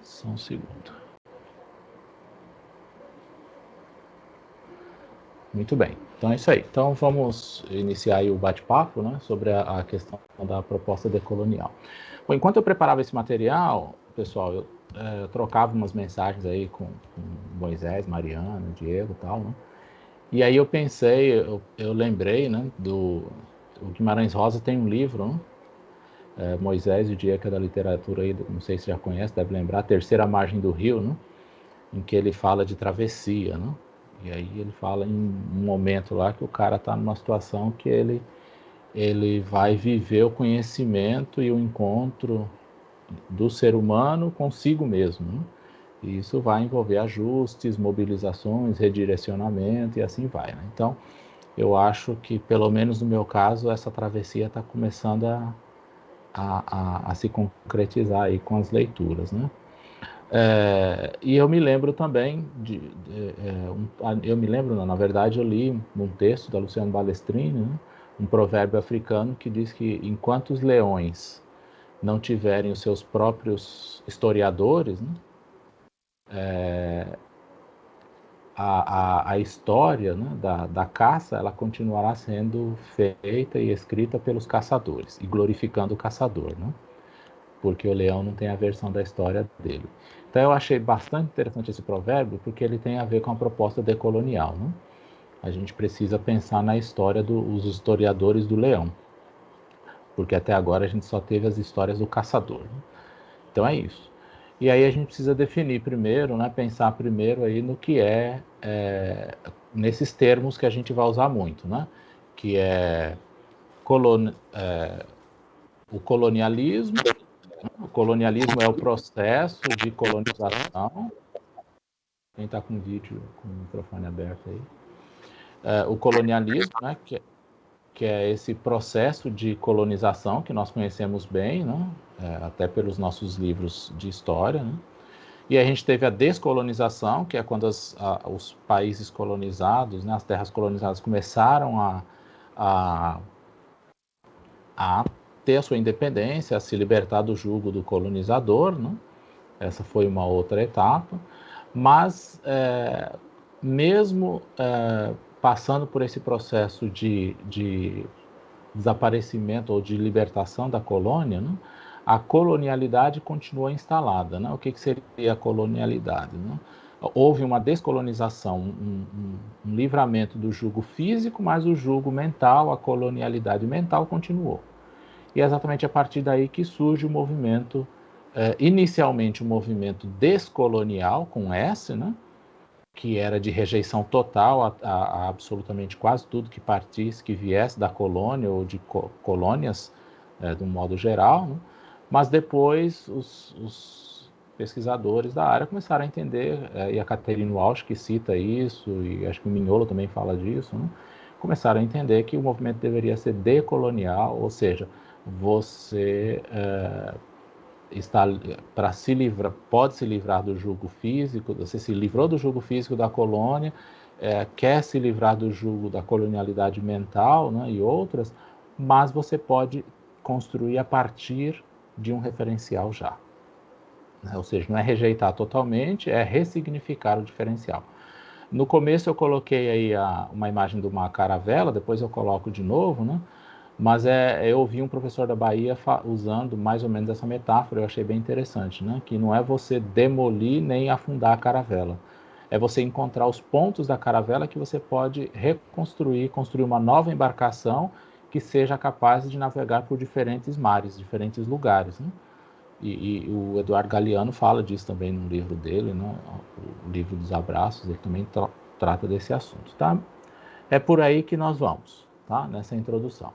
Só um segundo. Muito bem, então é isso aí. Então vamos iniciar aí o bate-papo, né, sobre a questão da proposta decolonial. Bom, enquanto eu preparava esse material, pessoal, eu trocava umas mensagens aí com Moisés, Mariana, Diego e tal, né? E aí eu pensei, eu lembrei, né, o Guimarães Rosa tem um livro, né? Moisés e o Diego, que é da literatura aí, não sei se já conhece, deve lembrar, A Terceira Margem do Rio, né? Em que ele fala de travessia, né? E aí ele fala em um momento lá que o cara está numa situação que ele vai viver o conhecimento e o encontro do ser humano consigo mesmo, né? E isso vai envolver ajustes, mobilizações, redirecionamento e assim vai, né? Então, eu acho que, pelo menos no meu caso, essa travessia está começando a se concretizar aí com as leituras, né? E eu me lembro também na verdade eu li um texto da Luciano Balestrini, né, um provérbio africano que diz que enquanto os leões não tiverem os seus próprios historiadores, né, a história, né, da caça, ela continuará sendo feita e escrita pelos caçadores e glorificando o caçador, né? Porque o leão não tem a versão da história dele. Então eu achei bastante interessante esse provérbio, porque ele tem a ver com a proposta decolonial, né? A gente precisa pensar na história dos historiadores do leão, porque até agora a gente só teve as histórias do caçador, né? Então é isso. E aí a gente precisa definir primeiro, né, pensar primeiro aí no que nesses termos que a gente vai usar muito, né? Que é o colonialismo. O colonialismo é o processo de colonização. Quem está com o vídeo, com o microfone aberto aí. O colonialismo, né, que é esse processo de colonização que nós conhecemos bem, né, até pelos nossos livros de história, né? E a gente teve a descolonização, que é quando os países colonizados, né, as terras colonizadas começaram a ter a sua independência, a se libertar do jugo do colonizador, né? Essa foi uma outra etapa, mas mesmo passando por esse processo de desaparecimento ou de libertação da colônia, né, a colonialidade continua instalada, né? O que seria a colonialidade, né? Houve uma descolonização, um livramento do jugo físico, mas o jugo mental, a colonialidade mental continuou. E é exatamente a partir daí que surge o movimento, inicialmente o movimento descolonial, com S, né? Que era de rejeição total a absolutamente quase tudo que partisse, que viesse da colônia ou de colônias, de um modo geral, né? Mas depois os pesquisadores da área começaram a entender, e a Catherine Walsh que cita isso, e acho que o Mignolo também fala disso, né? Começaram a entender que o movimento deveria ser decolonial, ou seja, você está para se livrar, pode se livrar do jugo físico, você se livrou do jugo físico da colônia, quer se livrar do jugo da colonialidade mental, né, e outras, mas você pode construir a partir de um referencial já. Né? Ou seja, não é rejeitar totalmente, é ressignificar o diferencial. No começo eu coloquei aí uma imagem de uma caravela, depois eu coloco de novo, né? Mas eu ouvi um professor da Bahia usando mais ou menos essa metáfora, eu achei bem interessante, né? Que não é você demolir nem afundar a caravela, é você encontrar os pontos da caravela que você pode reconstruir, construir uma nova embarcação que seja capaz de navegar por diferentes mares, diferentes lugares, né? E o Eduardo Galeano fala disso também no livro dele, né? O livro dos abraços, ele também trata desse assunto, tá? É por aí que nós vamos, tá? Nessa introdução.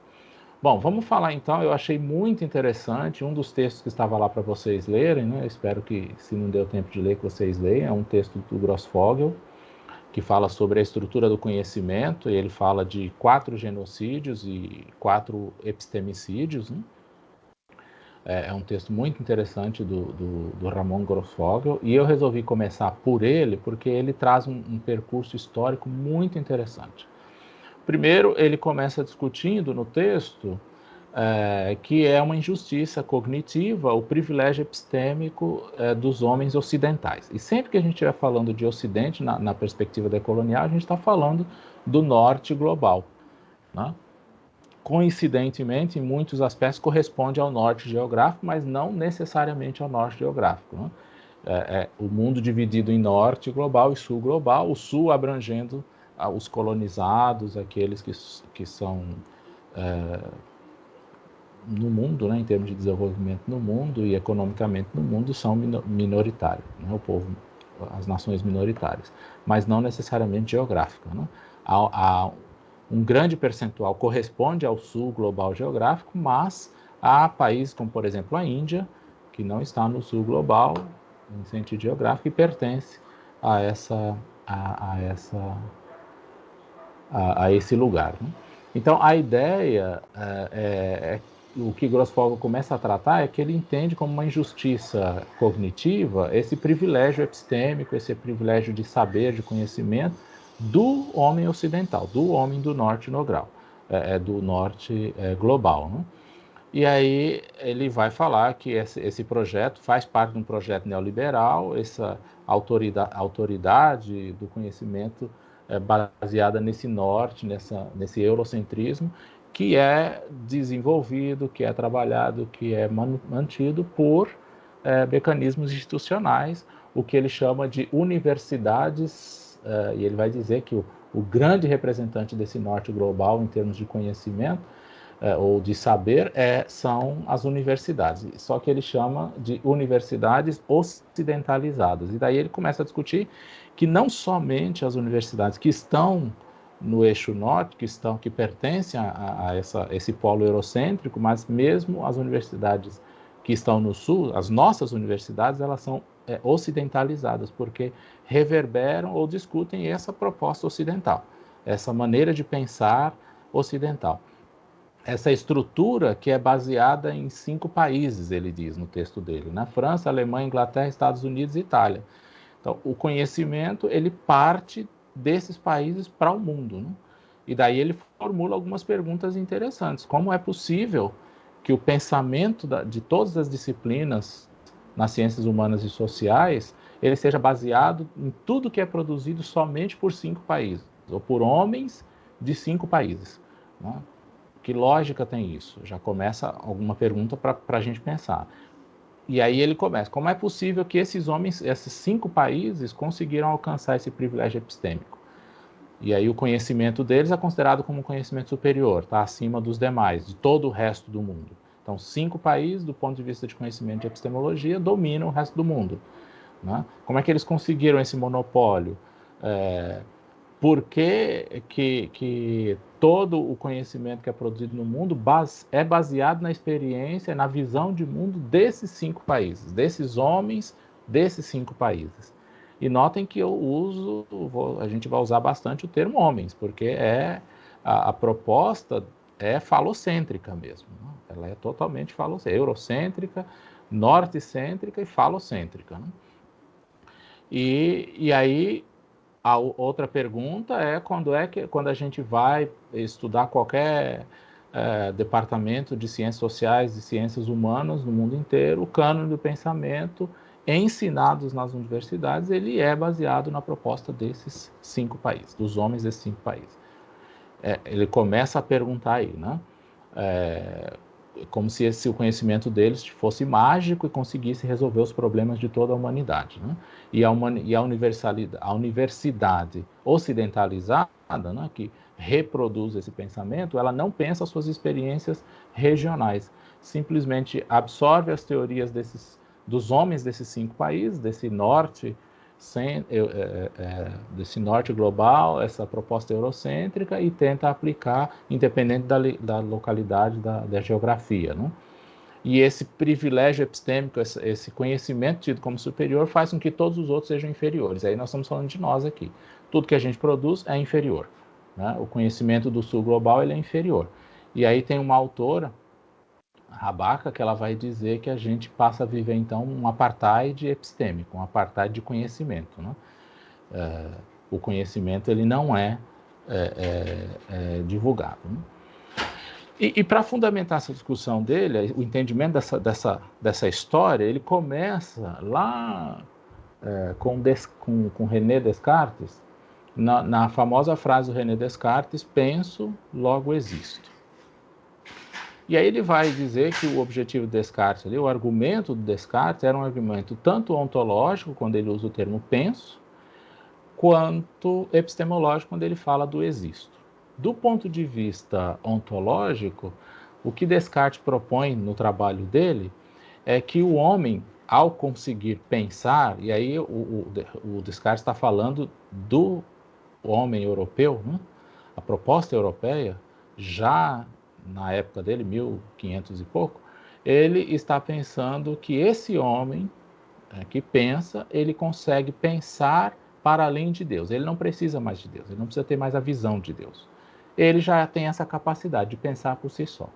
Bom, vamos falar então, eu achei muito interessante, um dos textos que estava lá para vocês lerem, né? Eu espero que, se não deu tempo de ler, que vocês leiam, é um texto do Grossfogel, que fala sobre a estrutura do conhecimento, e ele fala de 4 genocídios e 4 epistemicídios, né? É um texto muito interessante do Ramon Grossfogel, e eu resolvi começar por ele, porque ele traz um percurso histórico muito interessante. Primeiro, ele começa discutindo no texto que é uma injustiça cognitiva, o privilégio epistêmico dos homens ocidentais. E sempre que a gente estiver falando de Ocidente, na perspectiva decolonial, a gente está falando do norte global, né? Coincidentemente, em muitos aspectos, corresponde ao norte geográfico, mas não necessariamente ao norte geográfico, né? O mundo dividido em norte global e sul global, o sul abrangendo os colonizados, aqueles que são no mundo, né, em termos de desenvolvimento no mundo e economicamente no mundo, são minoritários, né, o povo, as nações minoritárias, mas não necessariamente geográfica, né? Um grande percentual corresponde ao sul global geográfico, mas há países como, por exemplo, a Índia, que não está no sul global, em sentido geográfico, e pertence a esse lugar, né? Então, a ideia o que Grossfogel começa a tratar é que ele entende como uma injustiça cognitiva esse privilégio epistêmico, esse privilégio de saber, de conhecimento do homem ocidental, do homem do norte do norte global, né? E aí ele vai falar que esse projeto faz parte de um projeto neoliberal, essa autoridade do conhecimento baseada nesse norte, nesse eurocentrismo, que é desenvolvido, que é trabalhado, que é mantido por mecanismos institucionais, o que ele chama de universidades, e ele vai dizer que o grande representante desse norte global em termos de conhecimento ou de saber são as universidades, só que ele chama de universidades ocidentalizadas. E daí ele começa a discutir que não somente as universidades que estão no eixo norte, que pertencem a esse polo eurocêntrico, mas mesmo as universidades que estão no sul, as nossas universidades, elas são ocidentalizadas, porque reverberam ou discutem essa proposta ocidental, essa maneira de pensar ocidental. Essa estrutura que é baseada em 5 países, ele diz no texto dele, né? França, Alemanha, Inglaterra, Estados Unidos e Itália. Então, o conhecimento, ele parte desses países para o mundo, né? E daí ele formula algumas perguntas interessantes. Como é possível que o pensamento de todas as disciplinas nas ciências humanas e sociais, ele seja baseado em tudo que é produzido somente por 5 países, ou por homens de 5 países, né? Que lógica tem isso? Já começa alguma pergunta para a gente pensar. E aí ele começa, como é possível que esses homens, esses 5 países, conseguiram alcançar esse privilégio epistêmico? E aí o conhecimento deles é considerado como um conhecimento superior, está acima dos demais, de todo o resto do mundo. Então, 5 países, do ponto de vista de conhecimento de epistemologia, dominam o resto do mundo, né? Como é que eles conseguiram esse monopólio? Por que todo o conhecimento que é produzido no mundo é baseado na experiência, na visão de mundo desses 5 países, desses homens desses 5 países. E notem que a gente vai usar bastante o termo homens, porque a proposta é falocêntrica mesmo, né? Ela é totalmente falocêntrica, eurocêntrica, norte-cêntrica e falocêntrica, né? E aí a outra pergunta é quando a gente vai estudar qualquer departamento de ciências sociais e ciências humanas no mundo inteiro, o cânone do pensamento ensinados nas universidades, ele é baseado na proposta desses 5 países, dos homens desses 5 países. Ele começa a perguntar aí, né? Como se o conhecimento deles fosse mágico e conseguisse resolver os problemas de toda a humanidade, né? E a universidade ocidentalizada, né, que reproduz esse pensamento, ela não pensa as suas experiências regionais, simplesmente absorve as teorias dos homens desses 5 países, desse norte global, essa proposta eurocêntrica, e tenta aplicar independente da localidade, da geografia, né? E esse privilégio epistêmico, esse conhecimento tido como superior, faz com que todos os outros sejam inferiores. Aí nós estamos falando de nós aqui. Tudo que a gente produz é inferior, né? O conhecimento do sul global, ele é inferior. E aí tem uma autora, Rabaca, que ela vai dizer que a gente passa a viver, então, um apartheid epistêmico, um apartheid de conhecimento, né? O conhecimento, ele não é divulgado, né? E para fundamentar essa discussão dele, o entendimento dessa história, ele começa lá com René Descartes, na famosa frase do René Descartes: penso, logo existo. E aí ele vai dizer que o objetivo de Descartes, o argumento do Descartes era um argumento tanto ontológico, quando ele usa o termo penso, quanto epistemológico, quando ele fala do existo. Do ponto de vista ontológico, o que Descartes propõe no trabalho dele é que o homem, ao conseguir pensar, e aí o Descartes está falando do homem europeu, né? A proposta europeia, já na época dele, 1500 e pouco, ele está pensando que esse homem que pensa, ele consegue pensar para além de Deus. Ele não precisa mais de Deus, ele não precisa ter mais a visão de Deus. Ele já tem essa capacidade de pensar por si só.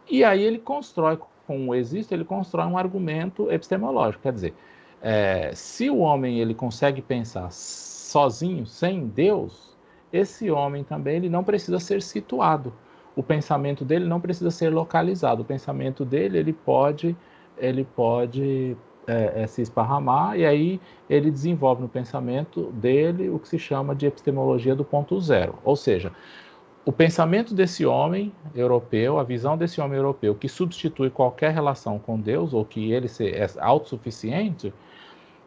E aí ele constrói, com o existo, ele constrói um argumento epistemológico. Quer dizer, se o homem ele consegue pensar sozinho, sem Deus, esse homem também ele não precisa ser situado. O pensamento dele não precisa ser localizado. O pensamento dele ele pode se esparramar, e aí ele desenvolve no pensamento dele o que se chama de epistemologia do ponto zero. Ou seja, o pensamento desse homem europeu, a visão desse homem europeu que substitui qualquer relação com Deus, ou que ele é autossuficiente,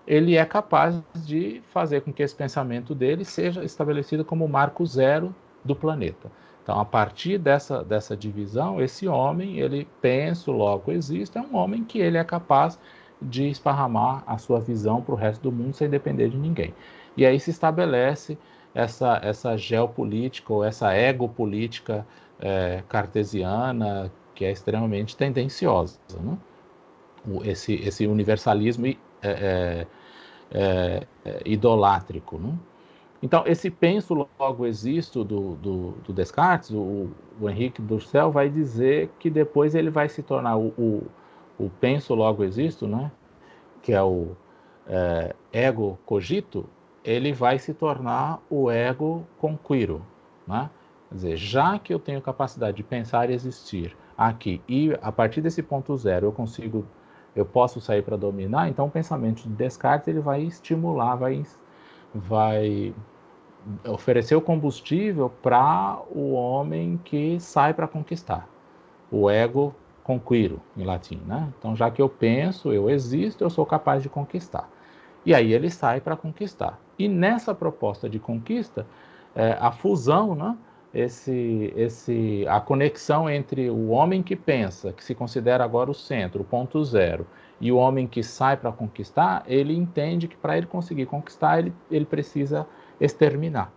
ele é capaz de fazer com que esse pensamento dele seja estabelecido como o marco zero do planeta. Então, a partir dessa divisão, esse homem, ele pensa, logo existe, é um homem que ele é capaz de esparramar a sua visão para o resto do mundo sem depender de ninguém. E aí se estabelece essa geopolítica ou essa egopolítica cartesiana, que é extremamente tendenciosa, né? Esse universalismo idolátrico, né? Então, esse penso logo existo do Descartes, o Henrique Dussel vai dizer que depois ele vai se tornar o penso logo existo, né? Que é o ego cogito, ele vai se tornar o ego conquiro, né? Quer dizer, já que eu tenho capacidade de pensar e existir aqui, e a partir desse ponto zero eu posso sair para dominar, então o pensamento de Descartes ele vai estimular, vai oferecer o combustível para o homem que sai para conquistar, o ego conquiro, em latim, né? Então, já que eu penso, eu existo, eu sou capaz de conquistar. E aí ele sai para conquistar. E nessa proposta de conquista, a fusão, né? A conexão entre o homem que pensa, que se considera agora o centro, o ponto zero, e o homem que sai para conquistar, ele entende que para ele conseguir conquistar, ele precisa exterminar.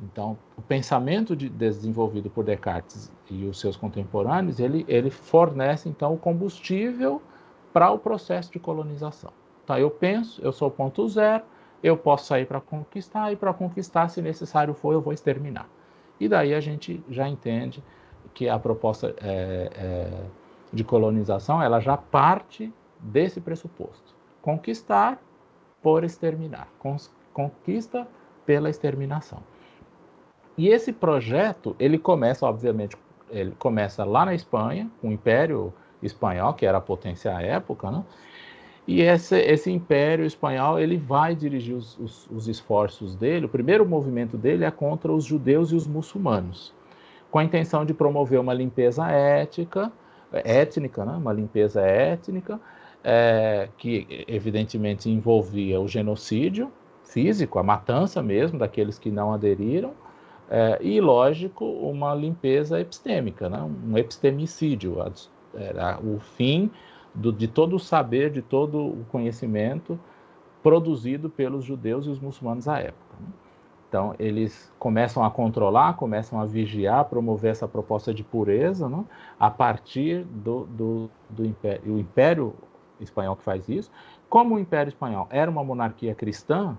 Então, o pensamento desenvolvido por Descartes e os seus contemporâneos, ele fornece, então, o combustível para o processo de colonização. Então, eu penso, eu sou o ponto zero, eu posso sair para conquistar, e para conquistar, se necessário for, eu vou exterminar. E daí a gente já entende que a proposta de colonização, ela já parte desse pressuposto. Conquistar por exterminar. Conquista pela exterminação. E esse projeto, ele começa, obviamente, ele começa lá na Espanha, com o Império Espanhol, que era a potência à época, né? E esse Império Espanhol, ele vai dirigir os esforços dele. O primeiro movimento dele é contra os judeus e os muçulmanos, com a intenção de promover uma limpeza étnica, né? Uma limpeza étnica, que evidentemente envolvia o genocídio físico, a matança mesmo daqueles que não aderiram, e, lógico, uma limpeza epistêmica, né? Um epistemicídio, era o fim de todo o saber, de todo o conhecimento produzido pelos judeus e os muçulmanos à época, né? Então, eles começam a controlar, começam a vigiar, promover essa proposta de pureza, né? A partir do Império. O Império Espanhol que faz isso. Como o Império Espanhol era uma monarquia cristã,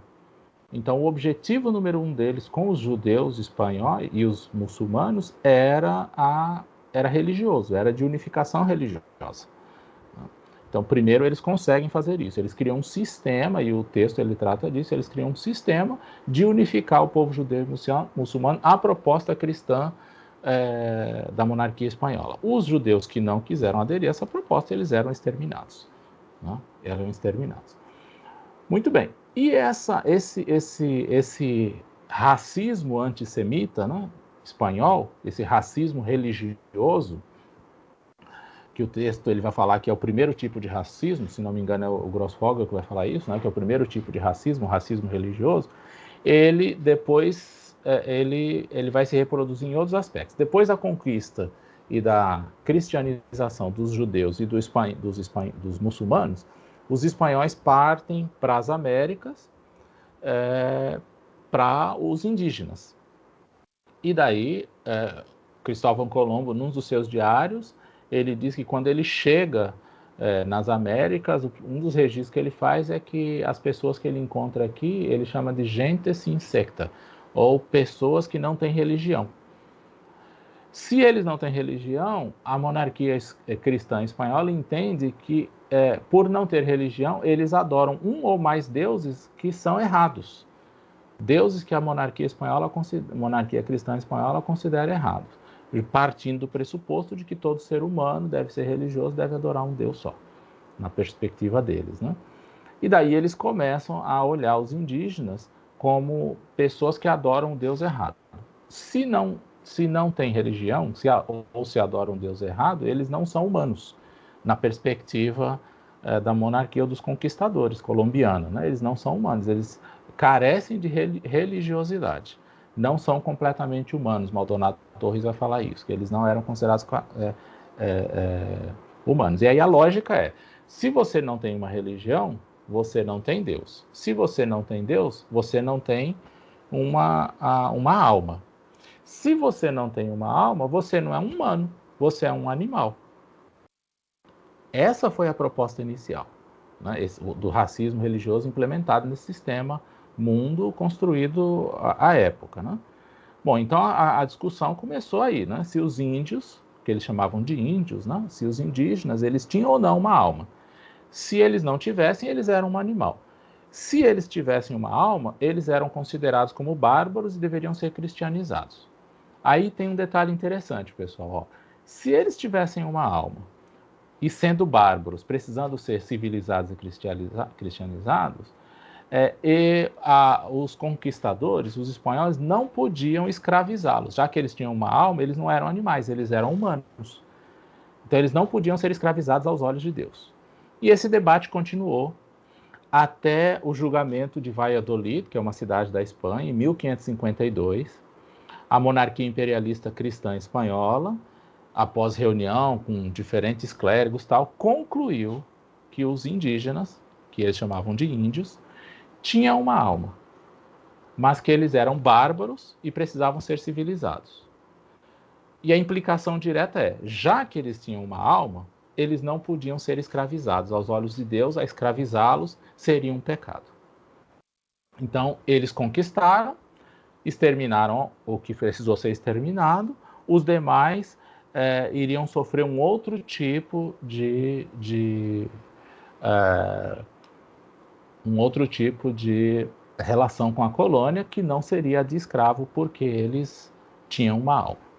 então o objetivo número 1 deles com os judeus espanhóis e os muçulmanos era religioso, era de unificação religiosa. Então, primeiro eles conseguem fazer isso, eles criam um sistema, e o texto ele trata disso, eles criam um sistema de unificar o povo judeu e muçulmano à proposta cristã da monarquia espanhola. Os judeus que não quiseram aderir a essa proposta, eles eram exterminados. Né? Eram exterminados. Muito bem. E esse racismo antissemita, né, espanhol, esse racismo religioso, que o texto ele vai falar que é o primeiro tipo de racismo, se não me engano é o Grossfogel que vai falar isso, né, que é o primeiro tipo de racismo, o racismo religioso, ele depois ele vai se reproduzir em outros aspectos. Depois da conquista e da cristianização dos judeus e dos muçulmanos, os espanhóis partem para as Américas, para os indígenas. E daí, Cristóvão Colombo, num dos seus diários, ele diz que quando ele chega nas Américas, um dos registros que ele faz é que as pessoas que ele encontra aqui, ele chama de gentes insecta, ou pessoas que não têm religião. Se eles não têm religião, a monarquia cristã espanhola entende que, por não ter religião, eles adoram um ou mais deuses que são errados. Deuses que a monarquia cristã espanhola considera errados, partindo do pressuposto de que todo ser humano deve ser religioso, deve adorar um Deus só, na perspectiva deles, né? E daí eles começam a olhar os indígenas como pessoas que adoram um Deus errado. Se não tem religião, ou se adoram um Deus errado, eles não são humanos, na perspectiva da monarquia ou dos conquistadores colombianos, né? Eles não são humanos, eles carecem de religiosidade, não são completamente humanos. Maldonado Torres vai falar isso, que eles não eram considerados humanos. E aí a lógica é, se você não tem uma religião, você não tem Deus. Se você não tem Deus, você não tem uma alma. Se você não tem uma alma, você não é um humano, você é um animal. Essa foi a proposta inicial, né, do racismo religioso implementado nesse sistema mundo construído à época. Né? Bom, então a discussão começou aí, né? Se os índios, que eles chamavam de índios, né? Se os indígenas, eles tinham ou não uma alma. Se eles não tivessem, eles eram um animal. Se eles tivessem uma alma, eles eram considerados como bárbaros e deveriam ser cristianizados. Aí tem um detalhe interessante, pessoal. Ó. Se eles tivessem uma alma e sendo bárbaros, precisando ser civilizados e cristianizados, os conquistadores, os espanhóis, não podiam escravizá-los. Já que eles tinham uma alma, eles não eram animais, eles eram humanos. Então eles não podiam ser escravizados aos olhos de Deus. E esse debate continuou até o julgamento de Valladolid, que é uma cidade da Espanha, em 1552. A monarquia imperialista cristã espanhola, após reunião com diferentes clérigos, concluiu que os indígenas, que eles chamavam de índios, tinham uma alma, mas que eles eram bárbaros e precisavam ser civilizados. E a implicação direta é, já que eles tinham uma alma, eles não podiam ser escravizados. Aos olhos de Deus, a escravizá-los seria um pecado. Então, eles conquistaram, exterminaram o que precisou ser exterminado, os demais iriam sofrer um outro tipo de relação com a colônia, que não seria a de escravo, porque eles tinham uma alma.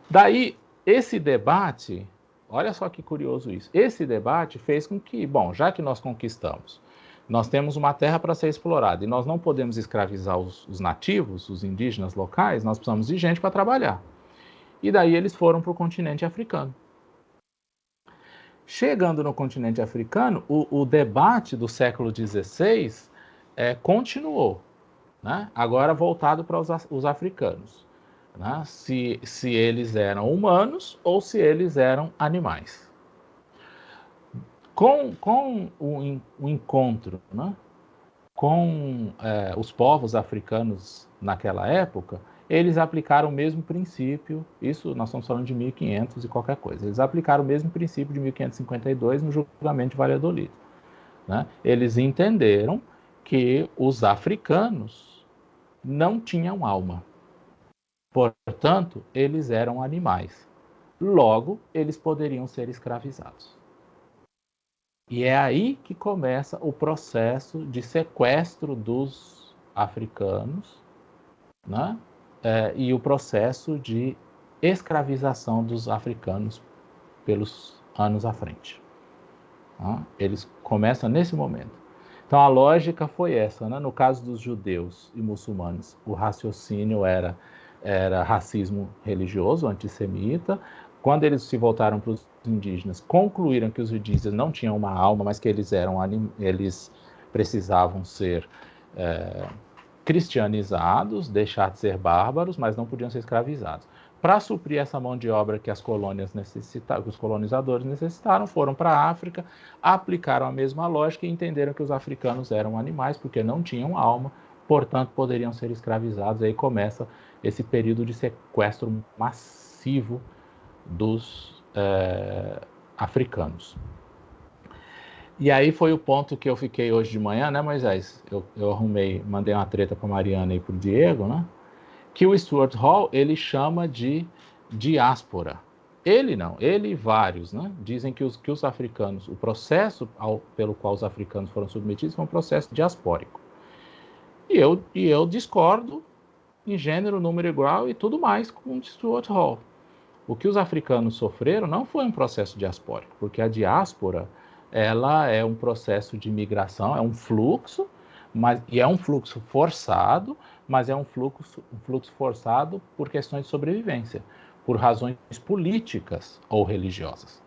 Daí, esse debate, olha só que curioso isso, esse debate fez com que, bom, já que nós conquistamos, nós temos uma terra para ser explorada e nós não podemos escravizar os nativos, os indígenas locais, nós precisamos de gente para trabalhar. E daí eles foram para o continente africano. Chegando no continente africano, o debate do século XVI continuou, né? Agora voltado para os africanos. Né? Se eles eram humanos ou se eles eram animais. Com o encontro, né, com os povos africanos naquela época, eles aplicaram o mesmo princípio, isso nós estamos falando de 1500 e qualquer coisa, eles aplicaram o mesmo princípio de 1552 no julgamento de Valladolid. Né? Eles entenderam que os africanos não tinham alma. Portanto, eles eram animais. Logo, eles poderiam ser escravizados. E é aí que começa o processo de sequestro dos africanos, né? e o processo de escravização dos africanos pelos anos à frente. Tá? Eles começam nesse momento. Então a lógica foi essa, né? No caso dos judeus e muçulmanos, o raciocínio era racismo religioso, antissemita. Quando eles se voltaram para os indígenas, concluíram que os indígenas não tinham uma alma, mas que eles precisavam ser cristianizados, deixar de ser bárbaros, mas não podiam ser escravizados. Para suprir essa mão de obra que as colônias necessitavam, que os colonizadores necessitaram, foram para a África, aplicaram a mesma lógica e entenderam que os africanos eram animais porque não tinham alma, portanto poderiam ser escravizados. Aí começa esse período de sequestro massivo dos africanos. E aí foi o ponto que eu fiquei hoje de manhã, né, Moisés? Eu arrumei, mandei uma treta para a Mariana e para o Diego, né? Que o Stuart Hall, ele chama de diáspora. Ele não, ele e vários, né? Dizem que os africanos, o processo pelo qual os africanos foram submetidos foi um processo diaspórico. E eu discordo em gênero, número igual e tudo mais com o Stuart Hall. O que os africanos sofreram não foi um processo diaspórico, porque a diáspora, ela é um processo de migração, é um fluxo, e é um fluxo forçado, mas é um fluxo forçado por questões de sobrevivência, por razões políticas ou religiosas.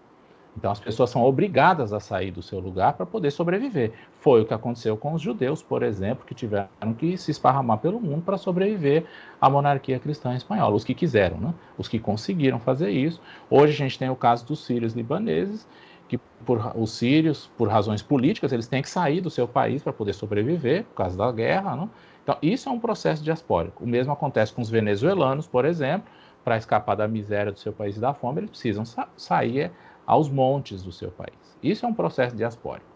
Então as pessoas são obrigadas a sair do seu lugar para poder sobreviver. Foi o que aconteceu com os judeus, por exemplo, que tiveram que se esparramar pelo mundo para sobreviver à monarquia cristã espanhola. Os que quiseram, né? Os que conseguiram fazer isso. Hoje a gente tem o caso dos sírios libaneses, que os sírios, por razões políticas, eles têm que sair do seu país para poder sobreviver, por causa da guerra, né? Então isso é um processo diaspórico. O mesmo acontece com os venezuelanos, por exemplo, para escapar da miséria do seu país e da fome, eles precisam sair aos montes do seu país. Isso é um processo diaspórico.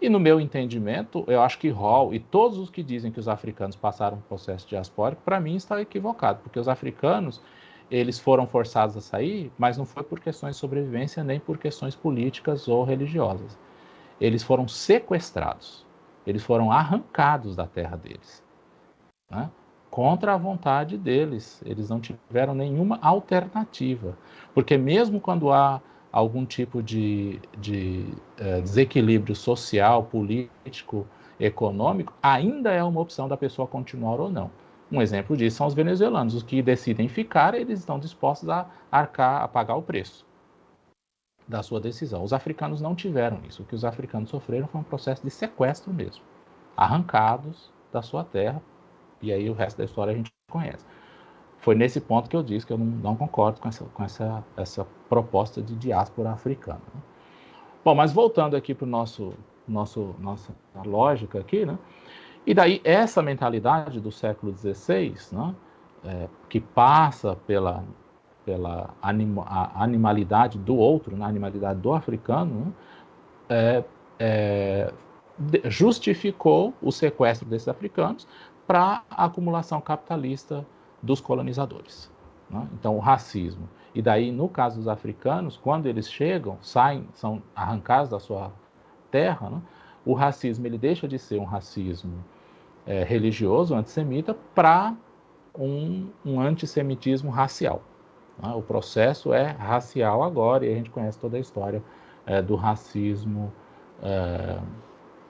E no meu entendimento, eu acho que Hall e todos os que dizem que os africanos passaram um processo diaspórico, para mim está equivocado, porque os africanos, eles foram forçados a sair, mas não foi por questões de sobrevivência nem por questões políticas ou religiosas. Eles foram sequestrados, eles foram arrancados da terra deles, né? Contra a vontade deles, eles não tiveram nenhuma alternativa, porque mesmo quando há algum tipo de desequilíbrio social, político, econômico, ainda é uma opção da pessoa continuar ou não. Um exemplo disso são os venezuelanos. Os que decidem ficar, eles estão dispostos a arcar, a pagar o preço da sua decisão. Os africanos não tiveram isso. O que os africanos sofreram foi um processo de sequestro mesmo. Arrancados da sua terra, e aí o resto da história a gente conhece. Foi nesse ponto que eu disse que eu não concordo com essa proposta de diáspora africana. Né? Bom, mas voltando aqui para nossa lógica aqui, né? E daí essa mentalidade do século XVI, né? Que passa pela animalidade do outro, né? A animalidade do africano, né? Justificou o sequestro desses africanos para a acumulação capitalista dos colonizadores. Né? Então, o racismo. E daí, no caso dos africanos, quando eles chegam, saem, são arrancados da sua terra, né? O racismo ele deixa de ser um racismo religioso, antissemita, para um antissemitismo racial. Né? O processo é racial agora, e a gente conhece toda a história do racismo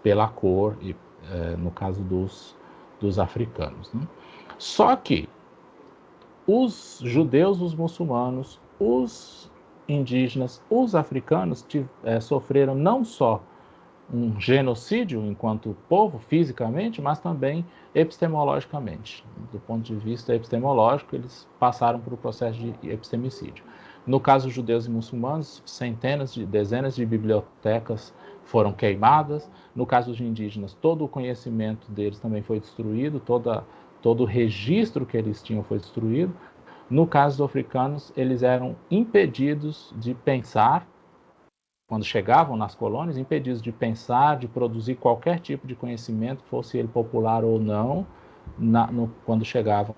pela cor, e no caso dos africanos. Né? Só que os judeus, os muçulmanos, os indígenas, os africanos sofreram não só um genocídio enquanto povo, fisicamente, mas também epistemologicamente. Do ponto de vista epistemológico, eles passaram por um processo de epistemicídio. No caso dos judeus e muçulmanos, dezenas de bibliotecas foram queimadas. No caso dos indígenas, todo o conhecimento deles também foi destruído, todo o registro que eles tinham foi destruído. No caso dos africanos, eles eram impedidos de pensar, quando chegavam nas colônias, impedidos de pensar, de produzir qualquer tipo de conhecimento, fosse ele popular ou não, quando chegavam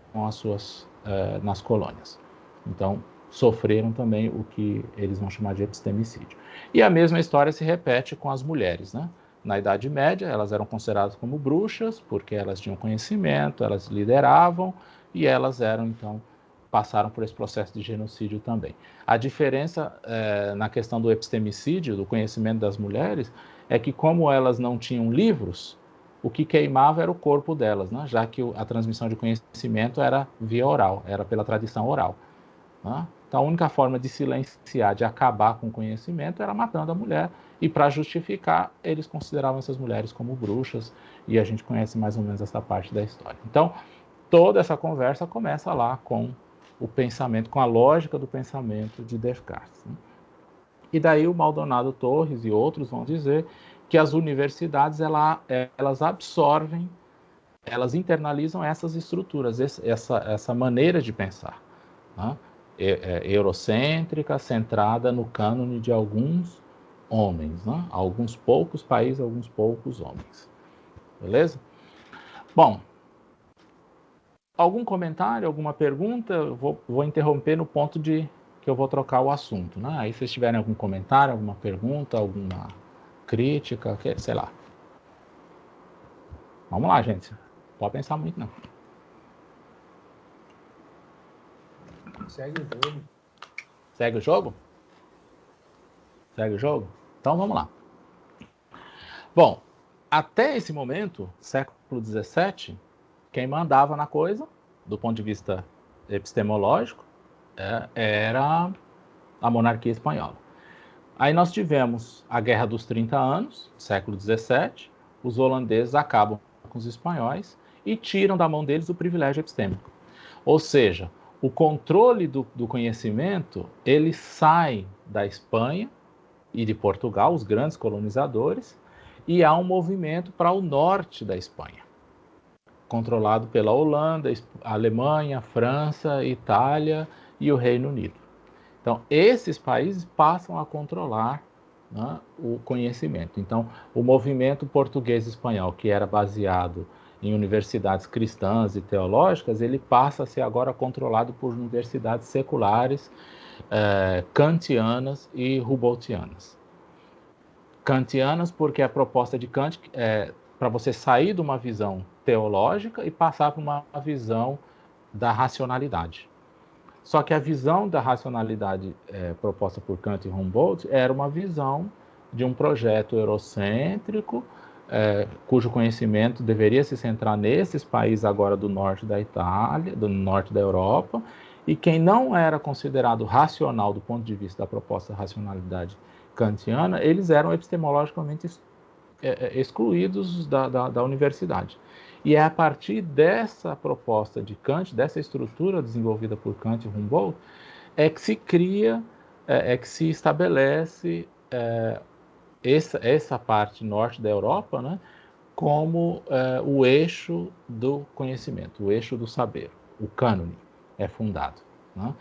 nas colônias. Então, sofreram também o que eles vão chamar de epistemicídio. E a mesma história se repete com as mulheres, né? Na Idade Média, elas eram consideradas como bruxas, porque elas tinham conhecimento, elas lideravam, e elas então, passaram por esse processo de genocídio também. A diferença na questão do epistemicídio, do conhecimento das mulheres, é que como elas não tinham livros, o que queimava era o corpo delas, né? Já que a transmissão de conhecimento era via oral, era pela tradição oral. Né? Então, a única forma de silenciar, de acabar com o conhecimento, era matando a mulher. E, para justificar, eles consideravam essas mulheres como bruxas, e a gente conhece mais ou menos essa parte da história. Então, toda essa conversa começa lá com o pensamento, com a lógica do pensamento de Descartes. Né? E daí o Maldonado Torres e outros vão dizer que as universidades elas absorvem, elas internalizam essas estruturas, essa maneira de pensar, né? Eurocêntrica, centrada no cânone de alguns homens, né? Alguns poucos países, alguns poucos homens. Beleza? Bom, algum comentário, alguma pergunta? Eu vou interromper no ponto de que eu vou trocar o assunto, né? Aí, se vocês tiverem algum comentário, alguma pergunta, alguma crítica, sei lá. Vamos lá, gente. Não pode pensar muito, não. Segue o jogo. Segue o jogo? Segue o jogo? Então, vamos lá. Bom, até esse momento, século XVII, quem mandava na coisa, do ponto de vista epistemológico, era a monarquia espanhola. Aí nós tivemos a Guerra dos 30 Anos, século XVII, os holandeses acabam com os espanhóis e tiram da mão deles o privilégio epistêmico. Ou seja, o controle do conhecimento, ele sai da Espanha e de Portugal, os grandes colonizadores, e há um movimento para o norte da Espanha, controlado pela Holanda, Alemanha, França, Itália e o Reino Unido. Então, esses países passam a controlar, né, o conhecimento. Então, o movimento português-espanhol, que era baseado em universidades cristãs e teológicas, ele passa a ser agora controlado por universidades seculares, kantianas e Humboldtianas. Kantianas porque a proposta de Kant é para você sair de uma visão teológica e passar para uma visão da racionalidade. Só que a visão da racionalidade proposta por Kant e Humboldt era uma visão de um projeto eurocêntrico, cujo conhecimento deveria se centrar nesses países agora do norte da Itália, do norte da Europa, e quem não era considerado racional do ponto de vista da proposta da racionalidade kantiana, eles eram epistemologicamente excluídos da universidade. E é a partir dessa proposta de Kant, dessa estrutura desenvolvida por Kant e Humboldt, que se cria, que se estabelece essa parte norte da Europa, né, como o eixo do conhecimento, o eixo do saber. O cânone é fundado. Né?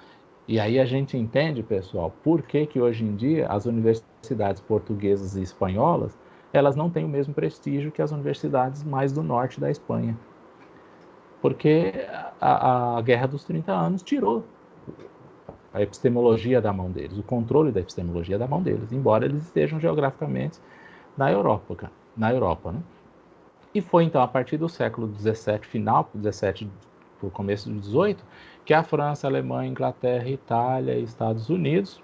E aí a gente entende, pessoal, por que hoje em dia as universidades portuguesas e espanholas elas não têm o mesmo prestígio que as universidades mais do norte da Espanha. Porque a Guerra dos 30 Anos tirou a epistemologia da mão deles, o controle da epistemologia da mão deles, embora eles estejam geograficamente na Europa, né? E foi então a partir do século XVII, final do XVII, para o começo do XVIII, que a França, a Alemanha, Inglaterra, Itália e Estados Unidos,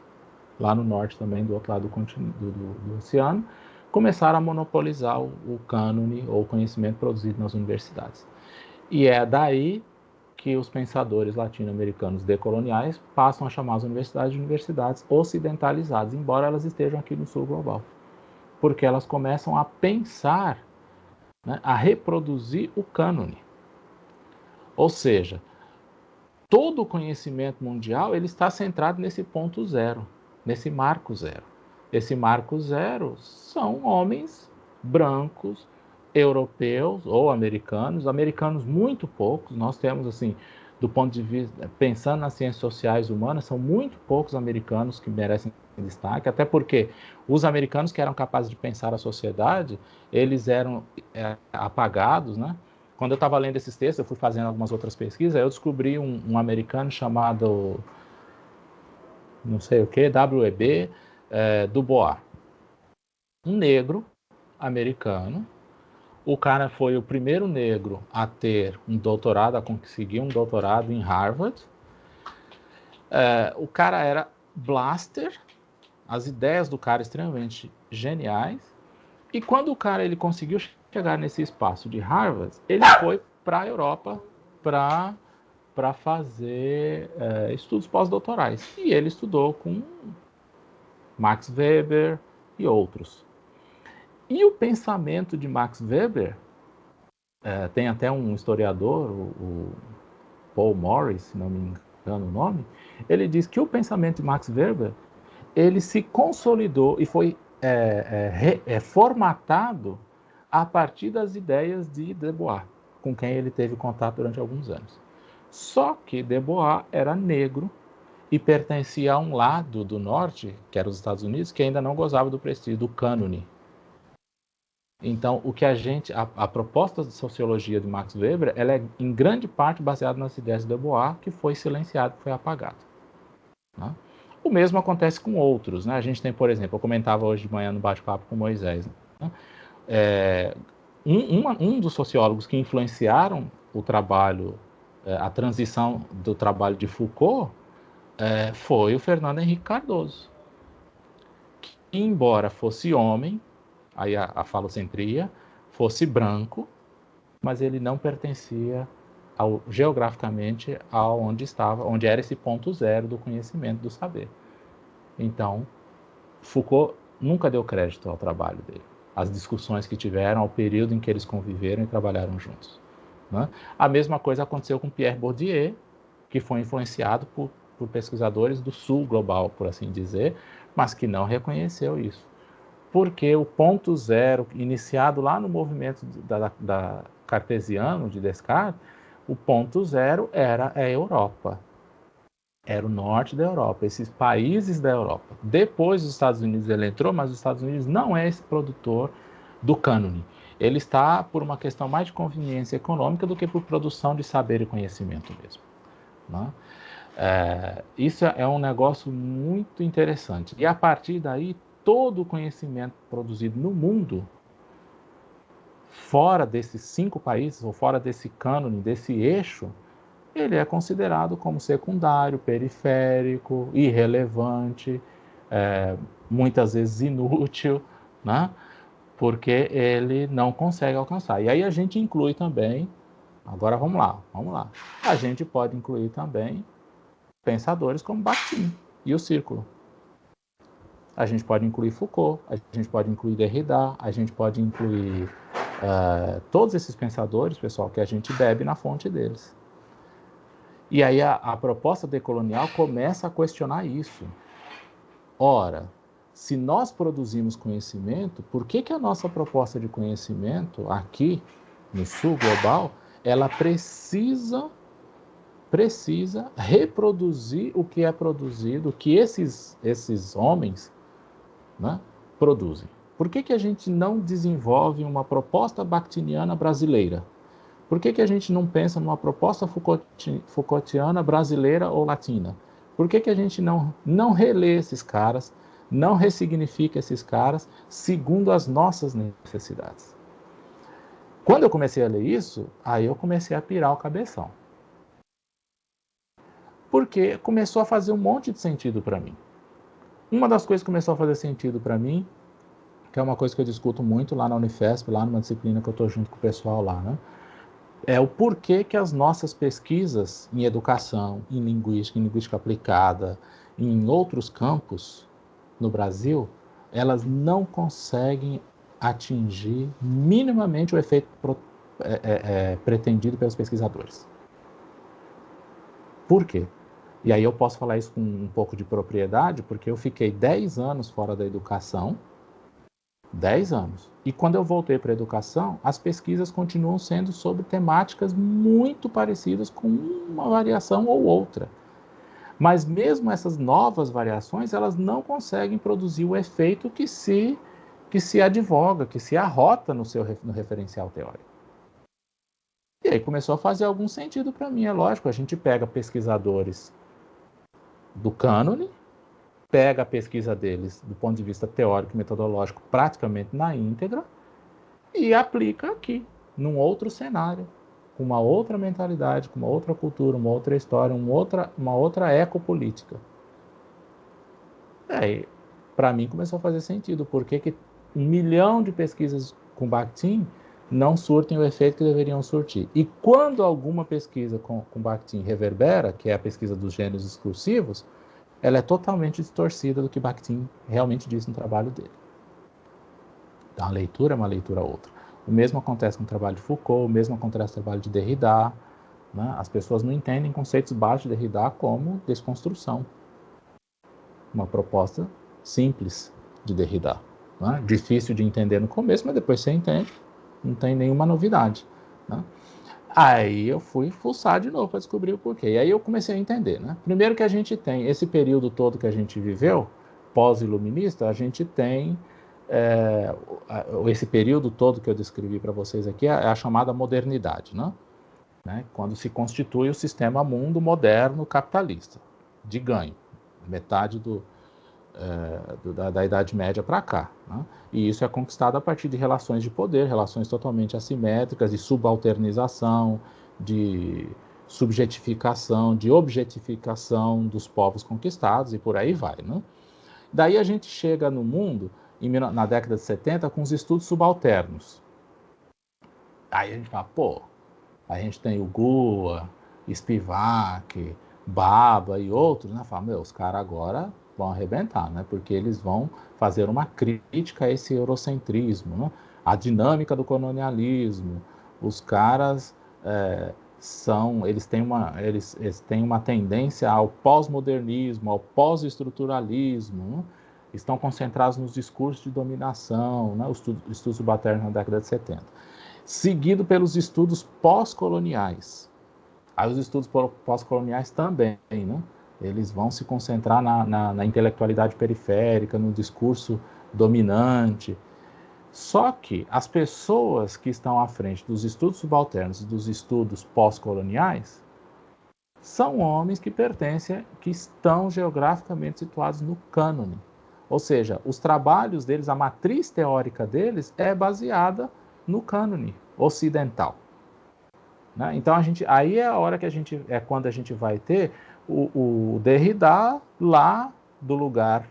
lá no norte também, do outro lado do oceano, começaram a monopolizar o cânone ou o conhecimento produzido nas universidades. E é daí que os pensadores latino-americanos decoloniais passam a chamar as universidades de universidades ocidentalizadas, embora elas estejam aqui no sul global. Porque elas começam a pensar, né, a reproduzir o cânone. Ou seja, todo o conhecimento mundial ele está centrado nesse ponto zero, nesse marco zero. Esse marco zero são homens brancos, europeus ou americanos muito poucos. Nós temos, assim, do ponto de vista, pensando nas ciências sociais humanas, são muito poucos americanos que merecem destaque, até porque os americanos que eram capazes de pensar a sociedade, eles eram apagados, né? Quando eu estava lendo esses textos, eu fui fazendo algumas outras pesquisas, eu descobri um americano chamado, não sei o que, W.E.B. Du Bois. Um negro americano, O cara foi o primeiro negro a ter um doutorado, a conseguir um doutorado em Harvard. O cara era blaster, as ideias do cara extremamente geniais. E quando o cara ele conseguiu chegar nesse espaço de Harvard, ele foi para a Europa para fazer estudos pós-doutorais. E ele estudou com Max Weber e outros. E o pensamento de Max Weber, tem até um historiador, o Paul Morris, se não me engano o nome, ele diz que o pensamento de Max Weber, ele se consolidou e foi formatado a partir das ideias de Debois, com quem ele teve contato durante alguns anos. Só que Debois era negro e pertencia a um lado do norte, que era os Estados Unidos, que ainda não gozava do prestígio do cânone. Então, o que a proposta de sociologia de Max Weber, ela é em grande parte baseada nas ideias de Debois, que foi silenciado, foi apagado. Né? O mesmo acontece com outros. Né? A gente tem, por exemplo, eu comentava hoje de manhã no bate-papo com Moisés, né? Um dos sociólogos que influenciaram o trabalho, a transição do trabalho de Foucault, foi o Fernando Henrique Cardoso, que, embora fosse homem, aí a falocentria, fosse branco, mas ele não pertencia geograficamente aonde estava, onde era esse ponto zero do conhecimento, do saber. Então, Foucault nunca deu crédito ao trabalho dele, às discussões que tiveram, ao período em que eles conviveram e trabalharam juntos. Né? A mesma coisa aconteceu com Pierre Bourdieu, que foi influenciado por pesquisadores do sul global, por assim dizer, mas que não reconheceu isso. Porque o ponto zero, iniciado lá no movimento da cartesiano de Descartes, o ponto zero era a Europa. Era o norte da Europa, esses países da Europa. Depois dos Estados Unidos ele entrou, mas os Estados Unidos não é esse produtor do cânone. Ele está por uma questão mais de conveniência econômica do que por produção de saber e conhecimento mesmo. Né? Isso é um negócio muito interessante. E a partir daí, todo o conhecimento produzido no mundo, fora desses 5 países, ou fora desse cânone, desse eixo, ele é considerado como secundário, periférico, irrelevante, muitas vezes inútil, né? Porque ele não consegue alcançar. E aí a gente inclui também, agora vamos lá, a gente pode incluir também pensadores como Bakhtin e o Círculo. A gente pode incluir Foucault, a gente pode incluir Derrida, a gente pode incluir todos esses pensadores, pessoal, que a gente bebe na fonte deles. E aí a proposta decolonial começa a questionar isso. Ora, se nós produzimos conhecimento, por que a nossa proposta de conhecimento aqui no sul global, ela precisa reproduzir o que é produzido, o que esses homens, né, produzem? Por que a gente não desenvolve uma proposta bakhtiniana brasileira? Por que a gente não pensa numa proposta Foucaultiana brasileira ou latina? Por que a gente não relê esses caras, não ressignifica esses caras segundo as nossas necessidades? Quando eu comecei a ler isso, aí eu comecei a pirar o cabeção. Porque começou a fazer um monte de sentido para mim. Uma das coisas que começou a fazer sentido para mim, que é uma coisa que eu discuto muito lá na Unifesp, lá numa disciplina que eu estou junto com o pessoal lá, né? É o porquê que as nossas pesquisas em educação, em linguística aplicada, em outros campos no Brasil, elas não conseguem atingir minimamente o efeito pretendido pelos pesquisadores. Por quê? E aí eu posso falar isso com um pouco de propriedade, porque eu fiquei 10 anos fora da educação, 10 anos. E quando eu voltei para a educação, as pesquisas continuam sendo sobre temáticas muito parecidas, com uma variação ou outra. Mas mesmo essas novas variações, elas não conseguem produzir o efeito que se advoga, que se arrota no referencial teórico. E aí começou a fazer algum sentido para mim, é lógico. A gente pega pesquisadores do cânone, pega a pesquisa deles do ponto de vista teórico e metodológico praticamente na íntegra, e aplica aqui, num outro cenário, com uma outra mentalidade, com uma outra cultura, uma outra história, uma outra ecopolítica. Aí, para mim, começou a fazer sentido. Por que 1 milhão de pesquisas com Bakhtin não surtem o efeito que deveriam surtir? E quando alguma pesquisa com Bakhtin reverbera, que é a pesquisa dos genes exclusivos, ela é totalmente distorcida do que Bakhtin realmente disse no trabalho dele. Então, a leitura é uma leitura outra. O mesmo acontece com o trabalho de Foucault, o mesmo acontece com o trabalho de Derrida. Né? As pessoas não entendem conceitos básicos de Derrida como desconstrução. Uma proposta simples de Derrida. Né? Difícil de entender no começo, mas depois você entende, não tem nenhuma novidade. Né? Aí eu fui fuçar de novo para descobrir o porquê. E aí eu comecei a entender. Né? Primeiro que a gente tem, esse período todo que a gente viveu, pós-iluminista, a gente tem esse período todo que eu descrevi para vocês aqui é a chamada modernidade, né? Quando se constitui o sistema mundo moderno capitalista, de ganho, metade da Idade Média para cá. Né? E isso é conquistado a partir de relações de poder, relações totalmente assimétricas, de subalternização, de subjetificação, de objetificação dos povos conquistados e por aí vai. Né? Daí a gente chega no mundo, na década de 70, com os estudos subalternos. Aí a gente fala, pô, a gente tem o Goa, Spivak, Baba e outros, né? Fala, meu, os caras agora vão arrebentar, né? Porque eles vão fazer uma crítica a esse eurocentrismo, né? A dinâmica do colonialismo. Os caras eles têm uma tendência ao pós-modernismo, ao pós-estruturalismo, né? Estão concentrados nos discursos de dominação, né? Os estudos subalternos na década de 70. Seguido pelos estudos pós-coloniais. Aí os estudos pós-coloniais também, né? Eles vão se concentrar na intelectualidade periférica, no discurso dominante. Só que as pessoas que estão à frente dos estudos subalternos e dos estudos pós-coloniais são homens que pertencem, que estão geograficamente situados no cânone. Ou seja, os trabalhos deles, a matriz teórica deles é baseada no cânone ocidental. Né? Então aí é a hora que quando a gente vai ter o Derrida lá do lugar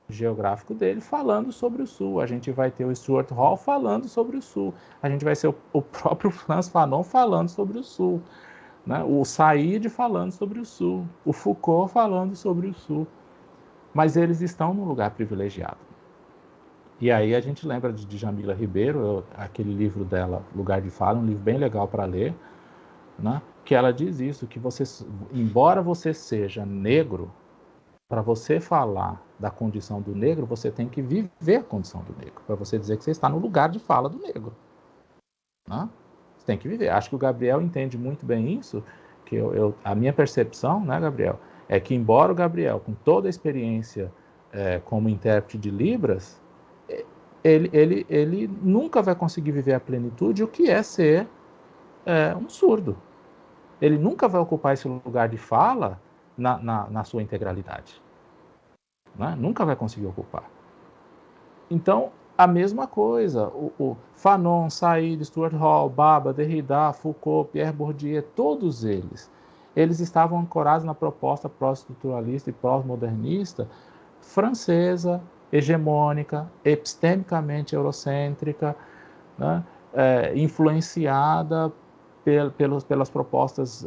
geográfico dele falando sobre o Sul. A gente vai ter o Stuart Hall falando sobre o Sul. A gente vai ser o próprio Frantz Fanon falando sobre o Sul. Né? O Said falando sobre o Sul. O Foucault falando sobre o Sul. Mas eles estão num lugar privilegiado. E aí a gente lembra de Djamila Ribeiro, aquele livro dela, Lugar de Fala, um livro bem legal para ler, né? Que ela diz isso, que embora você seja negro, para você falar da condição do negro, você tem que viver a condição do negro, para você dizer que você está no lugar de fala do negro. Né? Você tem que viver. Acho que o Gabriel entende muito bem isso, que a minha percepção, né, Gabriel, é que embora o Gabriel, com toda a experiência como intérprete de Libras, ele nunca vai conseguir viver a plenitude o que é ser um surdo. Ele nunca vai ocupar esse lugar de fala na sua integralidade. Né? Nunca vai conseguir ocupar. Então, a mesma coisa. O Fanon, Said, Stuart Hall, Baba, Derrida, Foucault, Pierre Bourdieu, todos eles estavam ancorados na proposta pró-estruturalista e pró-modernista francesa, hegemônica, epistemicamente eurocêntrica, né? Influenciada pelas propostas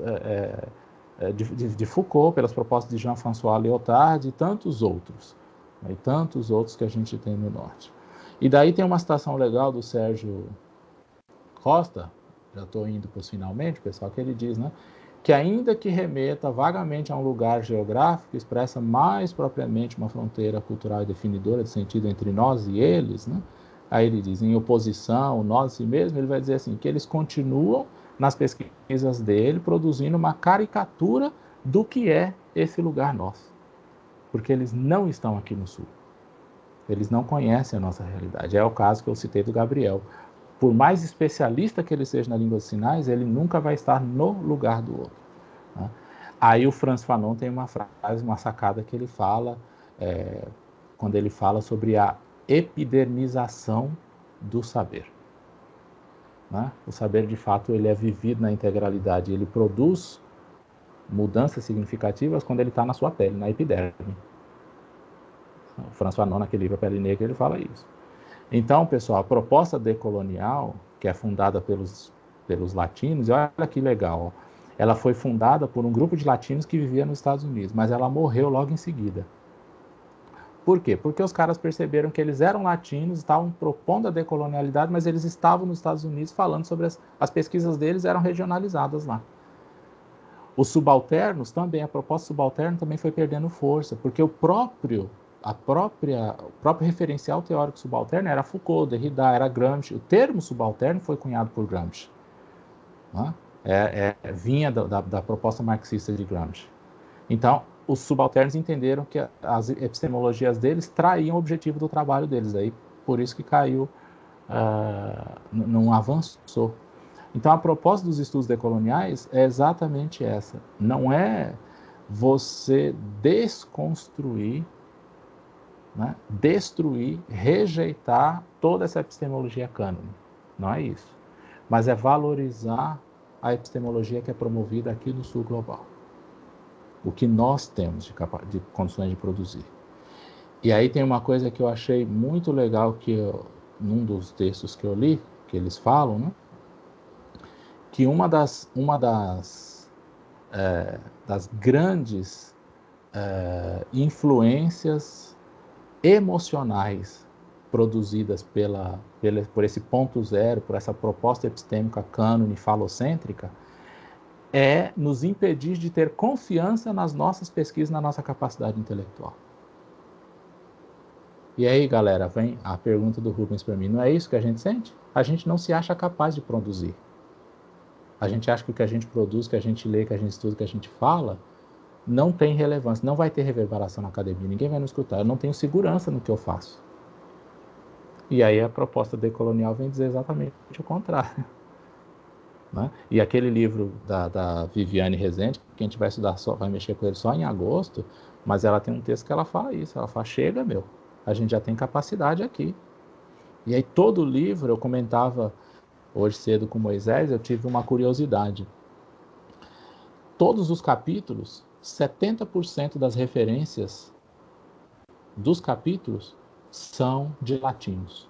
de Foucault, pelas propostas de Jean-François Lyotard e tantos outros. E tantos outros que a gente tem no norte. E daí tem uma citação legal do Sérgio Costa, já estou indo para os finalmente, pessoal, que ele diz, né, que ainda que remeta vagamente a um lugar geográfico, expressa mais propriamente uma fronteira cultural e definidora de sentido entre nós e eles, né? Aí ele diz, em oposição, nós e si mesmo, ele vai dizer assim, que eles continuam nas pesquisas dele, produzindo uma caricatura do que é esse lugar nosso. Porque eles não estão aqui no Sul. Eles não conhecem a nossa realidade. É o caso que eu citei do Gabriel. Por mais especialista que ele seja na língua dos sinais, ele nunca vai estar no lugar do outro. Né? Aí o Frantz Fanon tem uma frase, uma sacada que ele fala, quando ele fala sobre a epidermização do saber. né? O saber, de fato, ele é vivido na integralidade, ele produz mudanças significativas quando ele está na sua pele, na epiderme. O François Fanon, naquele livro A Pele Negra, ele fala isso. Então, pessoal, a proposta decolonial, que é fundada pelos latinos, e olha que legal, ela foi fundada por um grupo de latinos que vivia nos Estados Unidos, mas ela morreu logo em seguida. Por quê? Porque os caras perceberam que eles eram latinos, estavam propondo a decolonialidade, mas eles estavam nos Estados Unidos falando sobre as pesquisas deles eram regionalizadas lá. Os subalternos também, a proposta subalterna também foi perdendo força, porque o próprio referencial teórico subalterno era Foucault, Derrida, era Gramsci. O termo subalterno foi cunhado por Gramsci. Né? Vinha da proposta marxista de Gramsci. Então, os subalternos entenderam que as epistemologias deles traíam o objetivo do trabalho deles. Aí, por isso que caiu, não avançou. Então, a proposta dos estudos decoloniais é exatamente essa. Não é você desconstruir, né, destruir, rejeitar toda essa epistemologia cânone. Não é isso. Mas é valorizar a epistemologia que é promovida aqui no sul global. O que nós temos de condições de produzir. E aí tem uma coisa que eu achei muito legal num dos textos que eu li, que eles falam, né? Que uma das grandes influências emocionais produzidas por esse ponto zero, por essa proposta epistêmica cânone falocêntrica, é nos impedir de ter confiança nas nossas pesquisas, na nossa capacidade intelectual. E aí, galera, vem a pergunta do Rubens para mim. Não é isso que a gente sente? A gente não se acha capaz de produzir. A gente acha que o que a gente produz, que a gente lê, que a gente estuda, que a gente fala, não tem relevância, não vai ter reverberação na academia, ninguém vai nos escutar, eu não tenho segurança no que eu faço. E aí a proposta decolonial vem dizer exatamente o contrário. Né? E aquele livro da Viviane Rezende, que a gente vai estudar vai mexer com ele só em agosto, mas ela tem um texto que ela fala isso, ela fala, chega, meu, a gente já tem capacidade aqui. E aí todo o livro, eu comentava hoje cedo com Moisés, eu tive uma curiosidade. Todos os capítulos, 70% das referências dos capítulos são de latinos,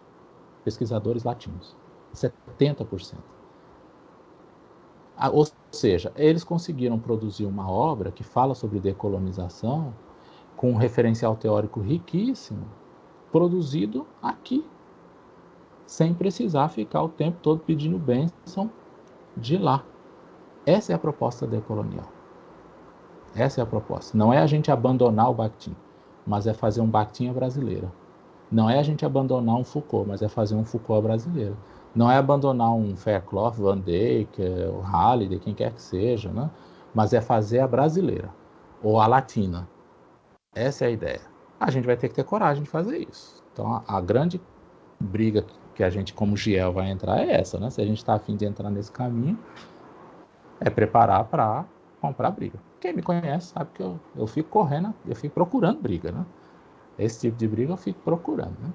pesquisadores latinos. 70%. Ou seja, eles conseguiram produzir uma obra que fala sobre decolonização com um referencial teórico riquíssimo, produzido aqui, sem precisar ficar o tempo todo pedindo bênção de lá. Essa é a proposta decolonial. Essa é a proposta. Não é a gente abandonar o Bakhtin, mas é fazer um Bakhtin brasileiro. Não é a gente abandonar um Foucault, mas é fazer um Foucault brasileiro. Não é abandonar um Fairclough, Van Dyck, o Halliday, quem quer que seja, né? Mas é fazer a brasileira, ou a latina. Essa é a ideia. A gente vai ter que ter coragem de fazer isso. Então, a grande briga que a gente, como Giel, vai entrar é essa, né? Se a gente está a fim de entrar nesse caminho, é preparar para comprar briga. Quem me conhece sabe que eu fico correndo, eu fico procurando briga, né? Esse tipo de briga eu fico procurando, né?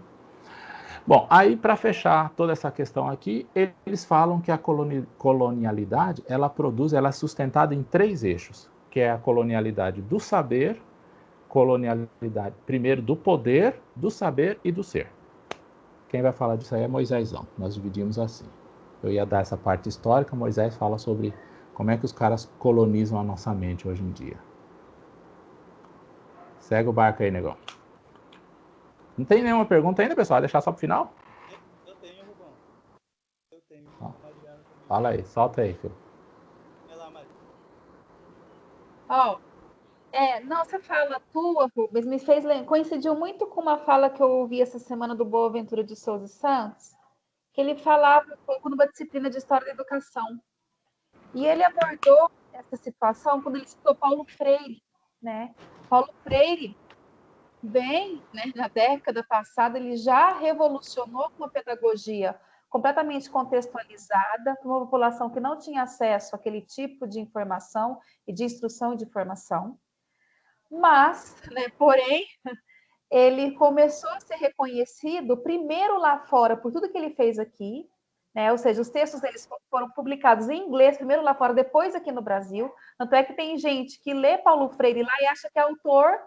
Bom, aí para fechar toda essa questão aqui, eles falam que a colonialidade, ela é sustentada em 3 eixos, que é a colonialidade do saber, colonialidade, primeiro, do poder, do saber e do ser. Quem vai falar disso aí é Moisésão. Nós dividimos assim. Eu ia dar essa parte histórica, Moisés fala sobre como é que os caras colonizam a nossa mente hoje em dia. Segue o barco aí, negão. Não tem nenhuma pergunta ainda, pessoal? Vai deixar só pro final? Eu tenho, Rubão. Eu tenho. Mariana também. Fala aí, solta aí, filho. Vai lá, Mariana. Nossa fala tua, Rubens, me fez coincidiu muito com uma fala que eu ouvi essa semana do Boaventura de Souza Santos, que ele falava um pouco numa disciplina de História da Educação. E ele abordou essa situação quando ele citou Paulo Freire, né? Paulo Freire, na década passada, ele já revolucionou uma pedagogia completamente contextualizada para uma população que não tinha acesso àquele tipo de informação e de instrução e de formação. Mas, porém, ele começou a ser reconhecido primeiro lá fora por tudo que ele fez aqui, né? Ou seja, os textos deles foram publicados em inglês, primeiro lá fora, depois aqui no Brasil. Tanto é que tem gente que lê Paulo Freire lá e acha que é autor,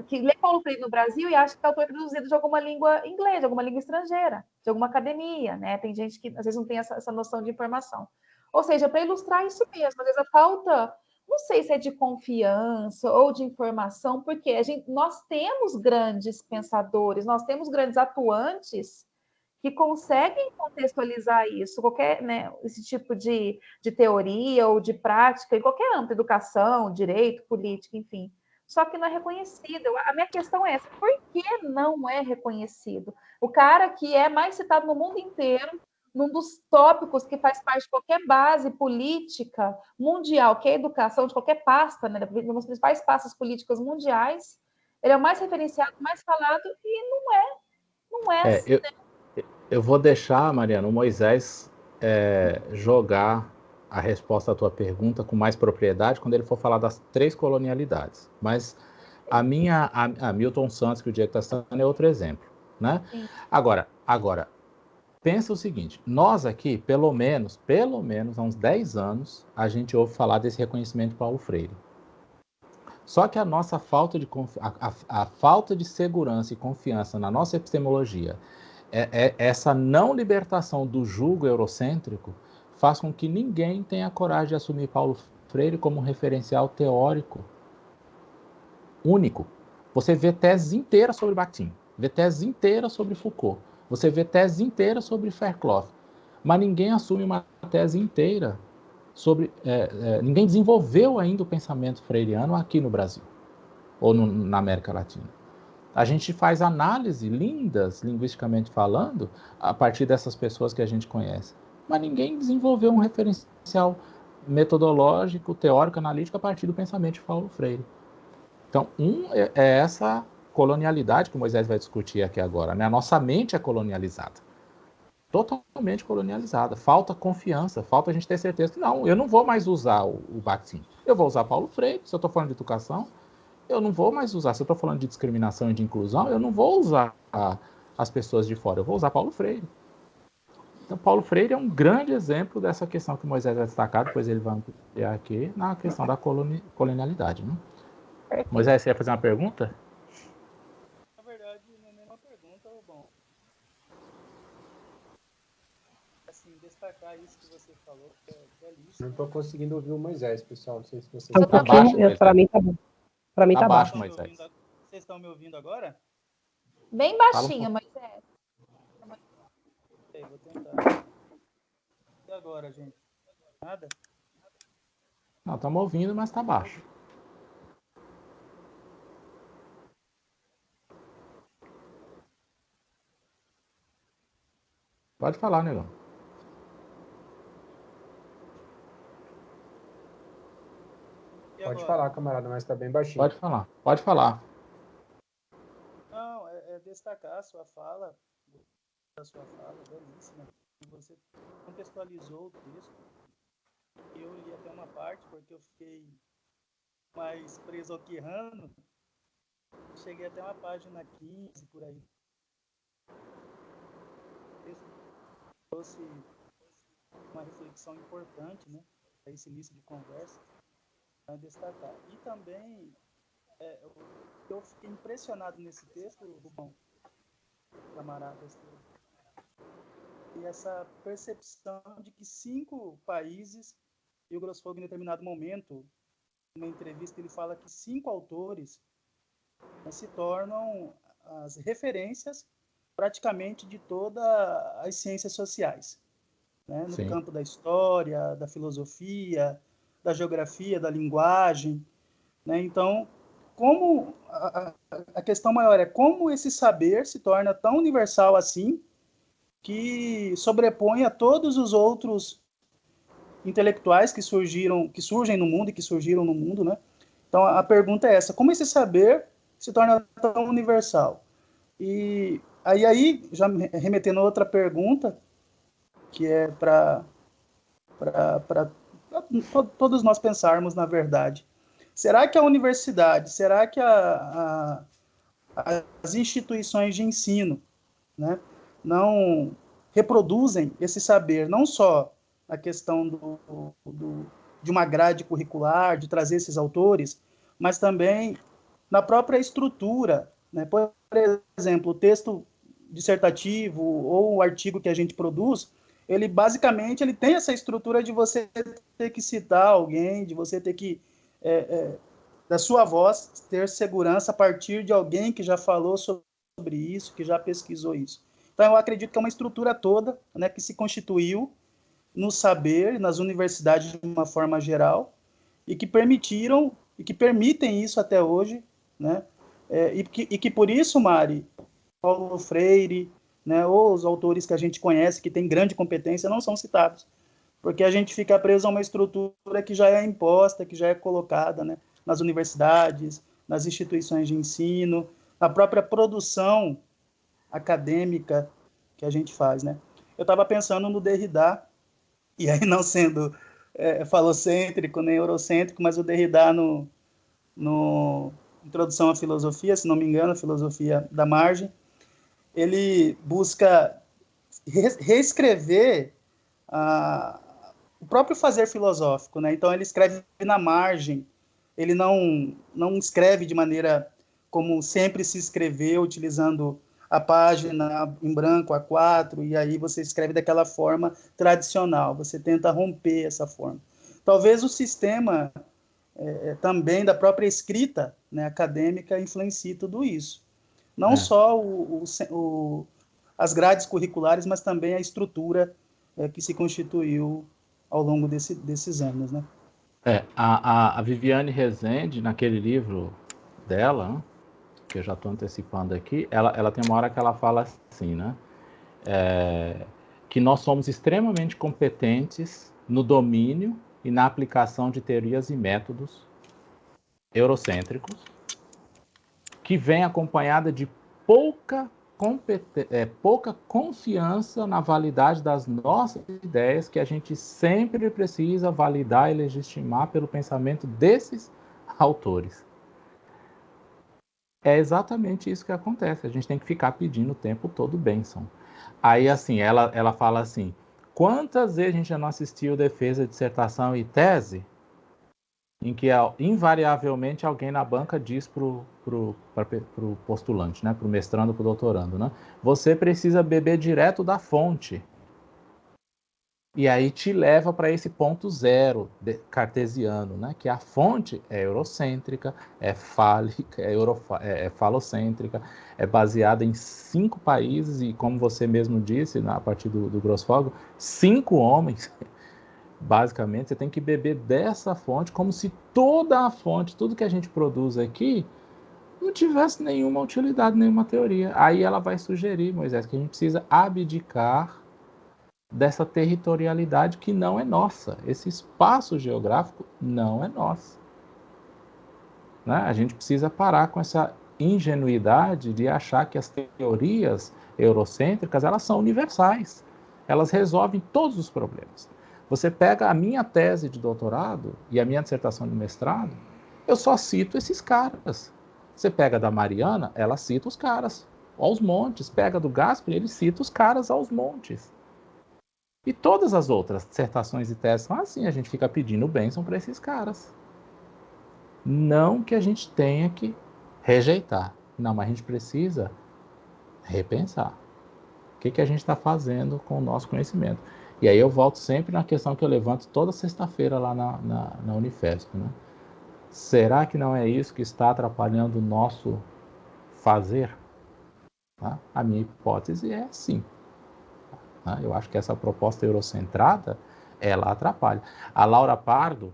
que lê Paulo Freire no Brasil e acha que é autor traduzido de alguma língua inglesa, de alguma língua estrangeira, de alguma academia, né? Tem gente que às vezes não tem essa noção de informação. Ou seja, para ilustrar isso mesmo, às vezes a falta, não sei se é de confiança ou de informação, porque nós temos grandes pensadores, nós temos grandes atuantes que conseguem contextualizar isso, qualquer, né, esse tipo de teoria ou de prática, em qualquer âmbito, educação, direito, política, enfim. Só que não é reconhecido. A minha questão é essa: por que não é reconhecido? O cara que é mais citado no mundo inteiro, num dos tópicos que faz parte de qualquer base política mundial, que é a educação, de qualquer pasta, né, uma das principais pastas políticas mundiais, ele é o mais referenciado, mais falado, e não é assim, né? Eu vou deixar, Mariana, o Moisés jogar a resposta à tua pergunta com mais propriedade quando ele for falar das 3 colonialidades. Mas a Milton Santos, que o Diego está citando, é outro exemplo, né? Agora, pensa o seguinte: nós aqui, pelo menos há uns 10 anos, a gente ouve falar desse reconhecimento de Paulo Freire. Só que a nossa a falta de segurança e confiança na nossa epistemologia, essa não libertação do jugo eurocêntrico, faz com que ninguém tenha coragem de assumir Paulo Freire como um referencial teórico único. Você vê teses inteiras sobre Bakhtin, vê teses inteiras sobre Foucault, você vê teses inteiras sobre Fairclough, mas ninguém assume uma tese inteira sobre... ninguém desenvolveu ainda o pensamento freiriano aqui no Brasil, ou na América Latina. A gente faz análise lindas, linguisticamente falando, a partir dessas pessoas que a gente conhece. Mas ninguém desenvolveu um referencial metodológico, teórico, analítico a partir do pensamento de Paulo Freire. Então, é essa colonialidade que o Moisés vai discutir aqui agora, né? A nossa mente é colonializada. Totalmente colonializada. Falta confiança, falta a gente ter certeza que não, eu não vou mais usar o Bakhtin. Eu vou usar Paulo Freire, se eu estou falando de educação. Eu não vou mais usar, se eu estou falando de discriminação e de inclusão, eu não vou usar as pessoas de fora, eu vou usar Paulo Freire. Então, Paulo Freire é um grande exemplo dessa questão que o Moisés vai destacar, depois ele vai ampliar aqui, na questão da colonialidade. Né? Moisés, você ia fazer uma pergunta? Na verdade, não é nem uma pergunta, bom. Assim, destacar isso que você falou, que é belíssimo. Não estou conseguindo ouvir o Moisés, pessoal. Não sei se vocês Um pouquinho, para mim tá bom. Para mim tá baixo. Moisés. Vocês estão me ouvindo agora? Bem baixinho, mas Vou tentar. E agora, gente? Nada? Não, estamos ouvindo, mas está baixo. Pode falar, negão. Pode falar, camarada, mas está bem baixinho. Pode falar. Não, é destacar a sua fala, belíssima. Você contextualizou o texto. Eu li até uma parte, porque eu fiquei mais preso ao Quirrano. Cheguei até uma página 15, por aí. O texto trouxe uma reflexão importante, né, para esse início de conversa, a destacar. E também, eu fiquei impressionado nesse texto, Rubão, camaradas, e essa percepção de que 5 países, e o Grossfogel, em determinado momento, numa entrevista, ele fala que 5 autores se tornam as referências praticamente de todas as ciências sociais, né? No campo da história, da filosofia, da geografia, da linguagem, né? Então, como a questão maior é como esse saber se torna tão universal assim, que sobrepõe a todos os outros intelectuais que surgem no mundo e que surgiram no mundo, né? Então, a pergunta é essa: como esse saber se torna tão universal? E aí já remetendo a outra pergunta, que é para todos nós pensarmos, na verdade. Será que a universidade, será que as instituições de ensino, né, não reproduzem esse saber, não só na questão de uma grade curricular, de trazer esses autores, mas também na própria estrutura, né? Por exemplo, o texto dissertativo ou o artigo que a gente produz, ele basicamente ele tem essa estrutura de você ter que citar alguém, de você ter que, da sua voz, ter segurança a partir de alguém que já falou sobre isso, que já pesquisou isso. Então, eu acredito que é uma estrutura toda, né, que se constituiu no saber, nas universidades de uma forma geral, e que permitiram, e que permitem isso até hoje, né? E que por isso, Mari, Paulo Freire, né, ou os autores que a gente conhece, que têm grande competência, não são citados, porque a gente fica preso a uma estrutura que já é imposta, que já é colocada, né, nas universidades, nas instituições de ensino, na própria produção acadêmica que a gente faz, né? Eu estava pensando no Derrida, e aí não sendo falocêntrico nem eurocêntrico, mas o Derrida no Introdução à Filosofia, se não me engano, a Filosofia da Margem, ele busca reescrever o próprio fazer filosófico, né? Então ele escreve na margem, ele não escreve de maneira como sempre se escreveu, utilizando a página em branco A4, e aí você escreve daquela forma tradicional, você tenta romper essa forma. Talvez o sistema também da própria escrita, né, acadêmica influencie tudo isso. Não só as grades curriculares, mas também a estrutura que se constituiu ao longo desses anos, né? A Viviane Rezende, naquele livro dela, né, que eu já estou antecipando aqui, ela tem uma hora que ela fala assim, né? Que nós somos extremamente competentes no domínio e na aplicação de teorias e métodos eurocêntricos, que vem acompanhada de pouca confiança na validade das nossas ideias, que a gente sempre precisa validar e legitimar pelo pensamento desses autores. É exatamente isso que acontece. A gente tem que ficar pedindo o tempo todo bênção. Aí, assim, ela fala assim, quantas vezes a gente já não assistiu defesa, dissertação e tese, em que invariavelmente alguém na banca diz para o postulante, né, para o mestrando, para o doutorando, né, você precisa beber direto da fonte. E aí te leva para esse ponto zero cartesiano, né, que a fonte é eurocêntrica, é fálica, é falocêntrica, é baseada em 5 países e, como você mesmo disse, a partir do Grossfogel, 5 homens. Basicamente, você tem que beber dessa fonte, como se toda a fonte, tudo que a gente produz aqui, não tivesse nenhuma utilidade, nenhuma teoria. Aí ela vai sugerir, Moisés, que a gente precisa abdicar dessa territorialidade que não é nossa. Esse espaço geográfico não é nosso. Né? A gente precisa parar com essa ingenuidade de achar que as teorias eurocêntricas, elas são universais. Elas resolvem todos os problemas. Você pega a minha tese de doutorado e a minha dissertação de mestrado, eu só cito esses caras. Você pega da Mariana, ela cita os caras aos montes. Pega do Gaspari, ele cita os caras aos montes. E todas as outras dissertações e teses são assim, a gente fica pedindo bênção para esses caras. Não que a gente tenha que rejeitar. Não, mas a gente precisa repensar. O que a gente está fazendo com o nosso conhecimento? E aí eu volto sempre na questão que eu levanto toda sexta-feira lá na Unifesp, né? Será que não é isso que está atrapalhando o nosso fazer? Tá? A minha hipótese é sim. Tá? Eu acho que essa proposta eurocentrada, ela atrapalha. A Laura Pardo,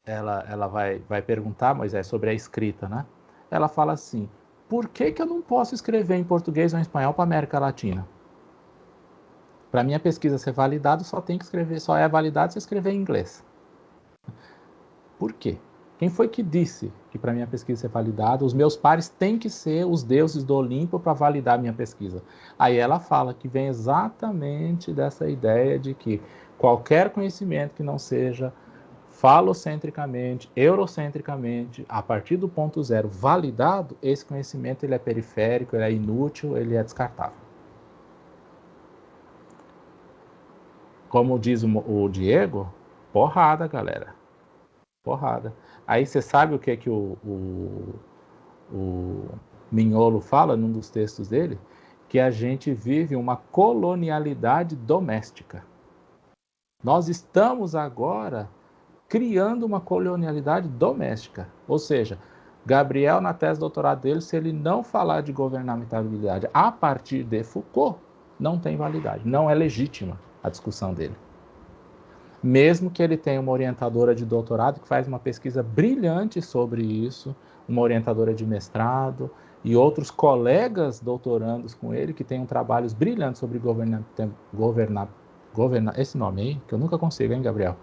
ela vai perguntar, Moisés, sobre a escrita, né? Ela fala assim, por que eu não posso escrever em português ou em espanhol para a América Latina? Para minha pesquisa ser validada, só é validado se escrever em inglês. Por quê? Quem foi que disse que para minha pesquisa ser validada, os meus pares têm que ser os deuses do Olimpo para validar a minha pesquisa? Aí ela fala que vem exatamente dessa ideia de que qualquer conhecimento que não seja falocentricamente, eurocentricamente, a partir do ponto zero validado, esse conhecimento ele é periférico, ele é inútil, ele é descartável. como diz o Diego, porrada, galera. Porrada. Aí você sabe o que o Mignolo fala num dos textos dele? Que a gente vive uma colonialidade doméstica. Nós estamos agora criando uma colonialidade doméstica. Ou seja, Gabriel, na tese de doutorado dele, se ele não falar de governamentalidade a partir de Foucault, não tem validade, não é legítima a discussão dele. Mesmo que ele tenha uma orientadora de doutorado que faz uma pesquisa brilhante sobre isso, uma orientadora de mestrado e outros colegas doutorandos com ele que tenham trabalhos brilhantes sobre esse nome aí, que eu nunca consigo, hein, Gabriel?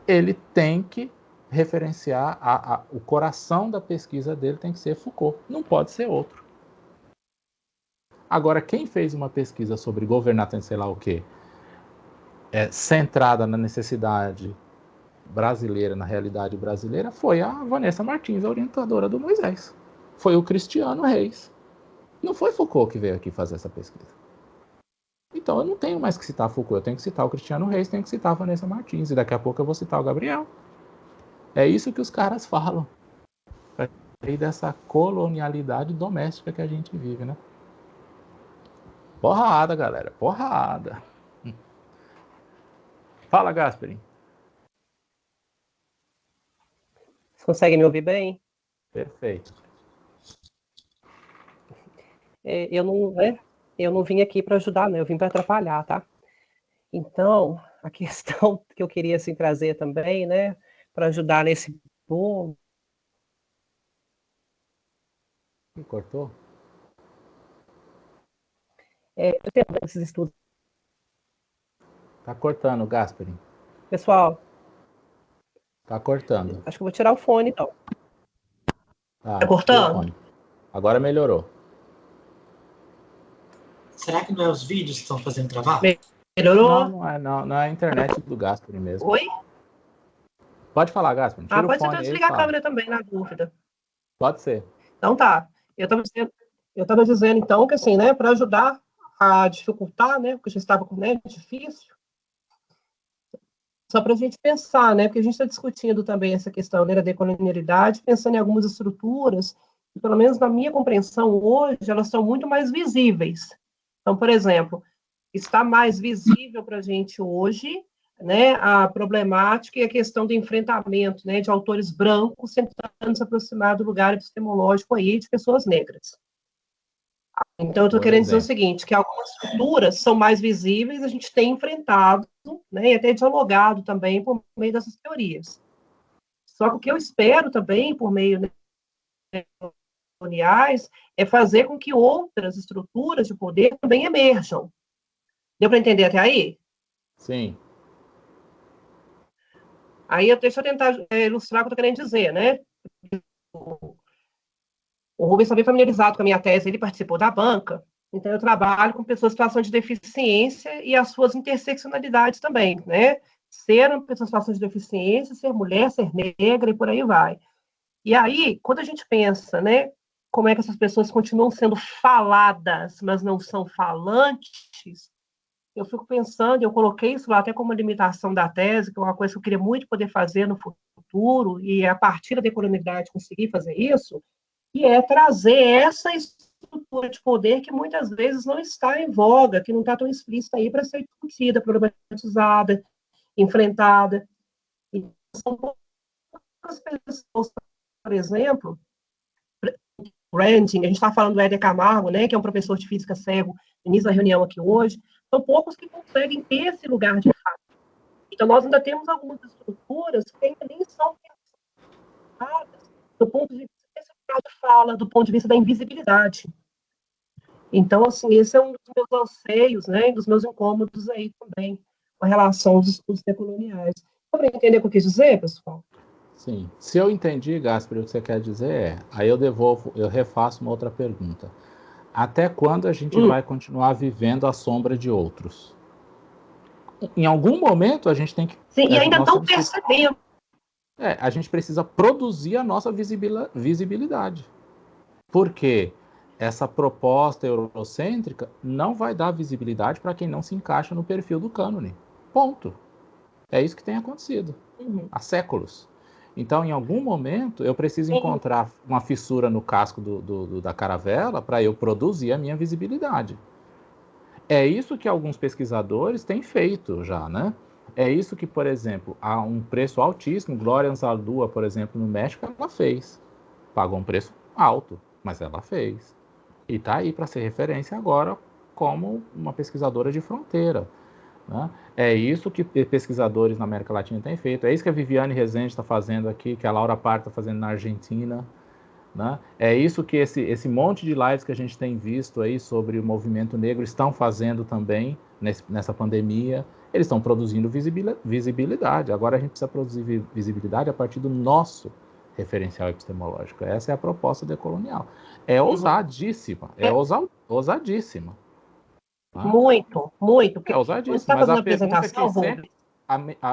Ele tem que referenciar, o coração da pesquisa dele tem que ser Foucault, não pode ser outro. Agora, quem fez uma pesquisa sobre governança, sei lá o quê, centrada na necessidade brasileira, na realidade brasileira, foi a Vanessa Martins, a orientadora do Moisés. Foi o Cristiano Reis. Não foi Foucault que veio aqui fazer essa pesquisa. Então eu não tenho mais que citar Foucault, eu tenho que citar o Cristiano Reis, tenho que citar a Vanessa Martins, e daqui a pouco eu vou citar o Gabriel. É isso que os caras falam. E dessa colonialidade doméstica que a gente vive, né? Porrada, galera, porrada. Fala, Gasperin. Vocês conseguem me ouvir bem? Perfeito. Eu não vim aqui para ajudar, não, eu vim para atrapalhar, tá? Então, a questão que eu queria assim, trazer também, né, para ajudar nesse ponto. Cortou? Eu tenho esses estudos. Tá cortando, Gasperin. Pessoal. Tá cortando. Acho que eu vou tirar o fone, então. Tá cortando? Agora melhorou. Será que não é os vídeos que estão fazendo travar? Melhorou? Não é a internet do Gasperin mesmo. Oi? Pode falar, Gasperin. Tira pode o fone ser desligar a câmera também, na dúvida. Pode ser. Então tá. Eu estava dizendo, então, que assim, né, para ajudar a dificultar, né, porque já estava difícil, só para a gente pensar, né, porque a gente está discutindo também essa questão, né, da decolonialidade, pensando em algumas estruturas, que, pelo menos na minha compreensão hoje, elas são muito mais visíveis. Então, por exemplo, está mais visível para a gente hoje, né, a problemática e a questão do enfrentamento, né, de autores brancos tentando se aproximar do lugar epistemológico aí de pessoas negras. Então, eu estou querendo dizer o seguinte, que algumas estruturas são mais visíveis, a gente tem enfrentado, né, e até dialogado também por meio dessas teorias. Só que o que eu espero também, por meio coloniais, é fazer com que outras estruturas de poder também emerjam. Deu para entender até aí? Sim. Aí, deixa eu tentar ilustrar o que eu estou querendo dizer, né? O Rubens está bem familiarizado com a minha tese, ele participou da banca, então eu trabalho com pessoas em situação de deficiência e as suas interseccionalidades também, né? Ser uma pessoa em situação de deficiência, ser mulher, ser negra e por aí vai. E aí, quando a gente pensa, né, como é que essas pessoas continuam sendo faladas, mas não são falantes, eu fico pensando, eu coloquei isso lá até como limitação da tese, que é uma coisa que eu queria muito poder fazer no futuro, e a partir da decolonialidade conseguir fazer isso, que é trazer essa estrutura de poder que muitas vezes não está em voga, que não está tão explícita aí para ser discutida, problematizada, enfrentada. E são poucas pessoas, por exemplo, Branding, a gente está falando do Éder Camargo, né, que é um professor de física cego, no início da reunião aqui hoje, são poucos que conseguem ter esse lugar de fala. Então, nós ainda temos algumas estruturas que ainda nem são pensadas do ponto de vista desse lugar de fala, do ponto de vista da invisibilidade. Então, assim, esse é um dos meus anseios, né, dos meus incômodos aí também, com relação aos estudos decoloniais. Para entender o que eu quis dizer, pessoal? Sim. Se eu entendi, Gaspar, o que você quer dizer aí eu refaço uma outra pergunta. Até quando a gente vai continuar vivendo à sombra de outros? Em algum momento a gente tem que... Sim, e ainda não percebemos. A gente precisa produzir a nossa visibilidade. Porque essa proposta eurocêntrica não vai dar visibilidade para quem não se encaixa no perfil do cânone. Ponto. É isso que tem acontecido há séculos. Então, em algum momento, eu preciso encontrar uma fissura no casco da caravela para eu produzir a minha visibilidade. É isso que alguns pesquisadores têm feito já, né? É isso que, por exemplo, há um preço altíssimo. Gloria Anzaldúa, por exemplo, no México, ela fez. Pagou um preço alto, mas ela fez. E está aí para ser referência agora como uma pesquisadora de fronteira. Né? É isso que pesquisadores na América Latina têm feito. É isso que a Viviane Rezende está fazendo aqui, que a Laura Parra está fazendo na Argentina. Né? É isso que esse monte de lives que a gente tem visto aí sobre o movimento negro estão fazendo também nessa pandemia. Eles estão produzindo visibilidade. Agora a gente precisa produzir visibilidade a partir do nosso referencial epistemológico. Essa é a proposta decolonial. É ousadíssima. É ousadíssima. Muito, muito. É ousadíssimo, mas a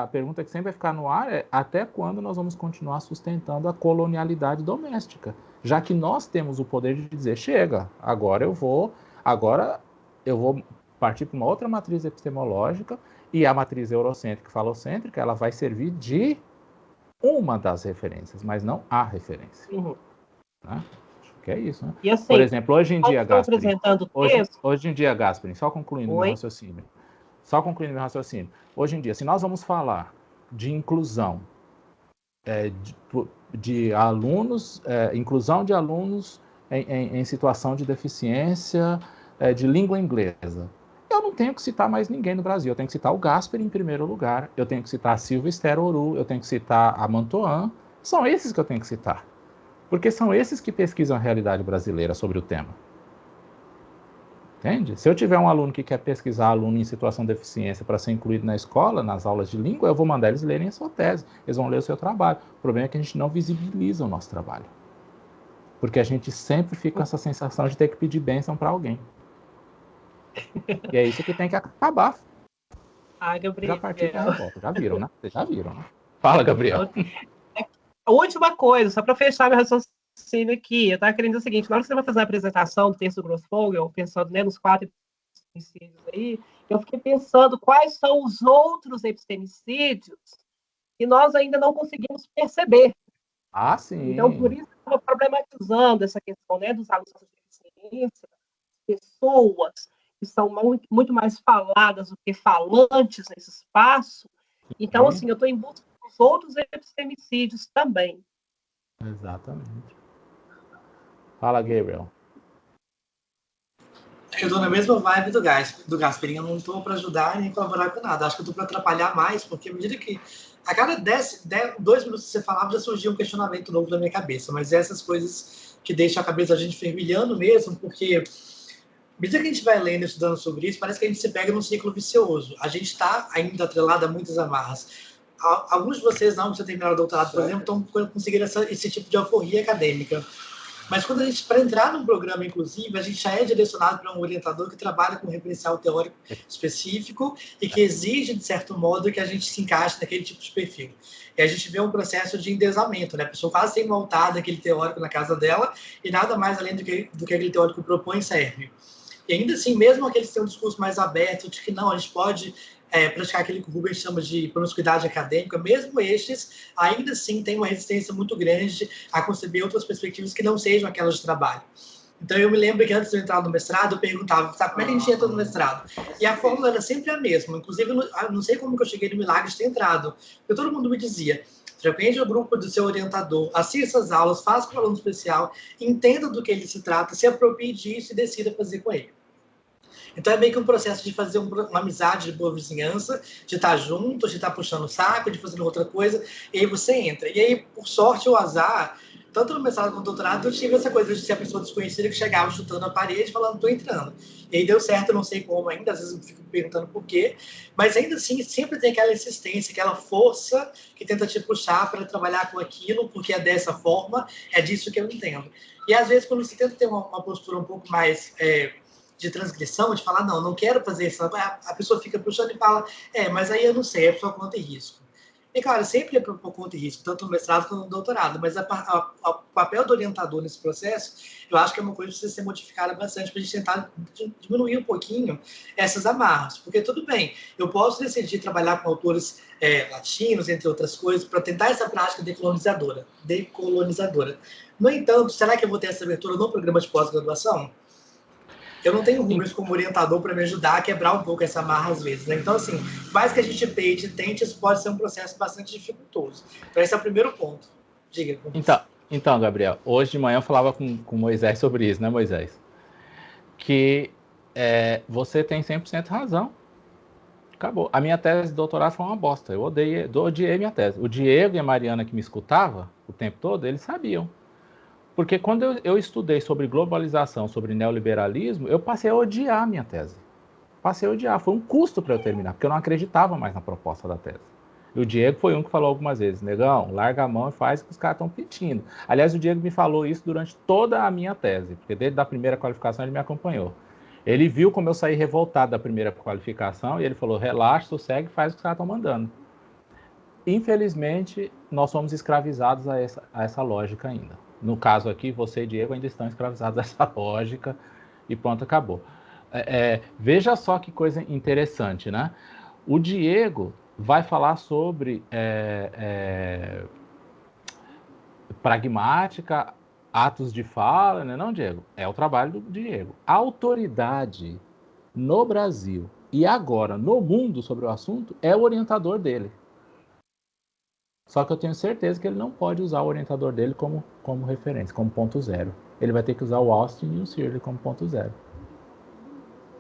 pergunta que sempre vai ficar no ar é até quando nós vamos continuar sustentando a colonialidade doméstica? Já que nós temos o poder de dizer, chega, agora eu vou partir para uma outra matriz epistemológica, e a matriz eurocêntrica e falocêntrica, ela vai servir de uma das referências, mas não a referência. Né? Que é isso, né? E assim, por exemplo, hoje em dia, Gasparin, hoje em dia, Gasparin, só concluindo meu raciocínio. Hoje em dia, se nós vamos falar de inclusão de alunos, inclusão de alunos em situação de deficiência de língua inglesa, eu não tenho que citar mais ninguém no Brasil. Eu tenho que citar o Gasparin em primeiro lugar, eu tenho que citar a Silvia Esther Oru, eu tenho que citar a Mantoan. São esses que eu tenho que citar. Porque são esses que pesquisam a realidade brasileira sobre o tema. Entende? Se eu tiver um aluno que quer pesquisar aluno em situação de deficiência para ser incluído na escola, nas aulas de língua, eu vou mandar eles lerem a sua tese. Eles vão ler o seu trabalho. O problema é que a gente não visibiliza o nosso trabalho. Porque a gente sempre fica com essa sensação de ter que pedir bênção para alguém. E é isso que tem que acabar. Gabriel. Já viram, né? Vocês já viram, né? Fala, Gabriel. A última coisa, só para fechar meu raciocínio aqui, eu estava querendo dizer o seguinte: na hora que você vai fazer a apresentação do texto do Grossfogel, pensando nos 4 epistemicídios aí, eu fiquei pensando quais são os outros epistemicídios que nós ainda não conseguimos perceber. Sim. Então, por isso, eu estou problematizando essa questão, né, dos alunos de deficiência, pessoas que são muito mais faladas do que falantes nesse espaço. Então, assim, eu estou em busca dos outros epistemicídios também. Exatamente. Fala, Gabriel. Eu estou na mesma vibe do Gasparin. Eu não estou para ajudar nem colaborar com nada. Acho que eu estou para atrapalhar mais, porque à medida que a cada 2 minutos que você falava, já surgia um questionamento novo na minha cabeça. Mas essas coisas que deixam a cabeça da gente fervilhando mesmo, porque à medida que a gente vai lendo e estudando sobre isso, parece que a gente se pega num ciclo vicioso. A gente está ainda atrelado a muitas amarras. Alguns de vocês, não precisa terminar o doutorado, por exemplo, estão conseguindo esse tipo de euforia acadêmica. Mas quando a gente, para entrar num programa, inclusive, a gente já é direcionado para um orientador que trabalha com um referencial teórico específico e que exige, de certo modo, que a gente se encaixe naquele tipo de perfil. E a gente vê um processo de endesamento, né? A pessoa quase tem montado aquele teórico na casa dela e nada mais além do que aquele teórico propõe serve. E ainda assim, mesmo aqueles que têm um discurso mais aberto de que não, a gente pode praticar aquilo que o Rubens chama de promiscuidade acadêmica, mesmo estes, ainda assim, têm uma resistência muito grande a conceber outras perspectivas que não sejam aquelas de trabalho. Então, eu me lembro que antes de eu entrar no mestrado, eu perguntava, sabe, como é que a gente entra no mestrado? E a fórmula era sempre a mesma. Inclusive, eu não sei como que eu cheguei no milagre de ter entrado, porque todo mundo me dizia, frequente o grupo do seu orientador, assista as aulas, faça com o aluno especial, entenda do que ele se trata, se aproprie disso e decida fazer com ele. Então é meio que um processo de fazer uma amizade de boa vizinhança, de estar junto, de estar puxando o saco, de fazer outra coisa, e aí você entra. E aí, por sorte ou azar, tanto no mestrado quanto no doutorado, eu tive essa coisa de ser a pessoa desconhecida que chegava chutando a parede, falando, estou entrando. E aí deu certo, eu não sei como ainda, às vezes eu fico perguntando por quê, mas ainda assim, sempre tem aquela insistência, aquela força que tenta te puxar para trabalhar com aquilo, porque é dessa forma, é disso que eu entendo. E às vezes, quando você tenta ter uma postura um pouco mais de transgressão, de falar, não quero fazer isso, a pessoa fica puxando e fala, mas aí eu não sei, é por sua conta e risco. E, claro, sempre é por conta de risco, tanto no mestrado quanto no doutorado, mas o papel do orientador nesse processo, eu acho que é uma coisa que precisa ser modificada bastante para a gente tentar diminuir um pouquinho essas amarras. Porque, tudo bem, eu posso decidir trabalhar com autores latinos, entre outras coisas, para tentar essa prática decolonizadora. No entanto, será que eu vou ter essa abertura no programa de pós-graduação? Eu não tenho Rubens como orientador para me ajudar a quebrar um pouco essa amarra às vezes, né? Então, assim, mais que a gente tente, isso pode ser um processo bastante dificultoso. Então, esse é o primeiro ponto. Diga. Então, Gabriel, hoje de manhã eu falava com Moisés sobre isso, né, Moisés? Que você tem 100% razão. Acabou. A minha tese de doutorado foi uma bosta. Eu odiei minha tese. O Diego e a Mariana, que me escutava o tempo todo, eles sabiam. Porque quando eu estudei sobre globalização, sobre neoliberalismo, eu passei a odiar a minha tese. Passei a odiar. Foi um custo para eu terminar, porque eu não acreditava mais na proposta da tese. E o Diego foi um que falou algumas vezes, negão, larga a mão e faz o que os caras estão pedindo. Aliás, o Diego me falou isso durante toda a minha tese, porque desde a primeira qualificação ele me acompanhou. Ele viu como eu saí revoltado da primeira qualificação e ele falou, relaxa, sossegue e faz o que os caras estão mandando. Infelizmente, nós somos escravizados a essa lógica ainda. No caso aqui, você e Diego ainda estão escravizados a essa lógica e pronto, acabou. Veja só que coisa interessante, né? O Diego vai falar sobre pragmática, atos de fala, né, não, Diego? É o trabalho do Diego. A autoridade no Brasil e agora no mundo sobre o assunto é o orientador dele. Só que eu tenho certeza que ele não pode usar o orientador dele como referência, como ponto zero. Ele vai ter que usar o Austin e o Searle como ponto zero.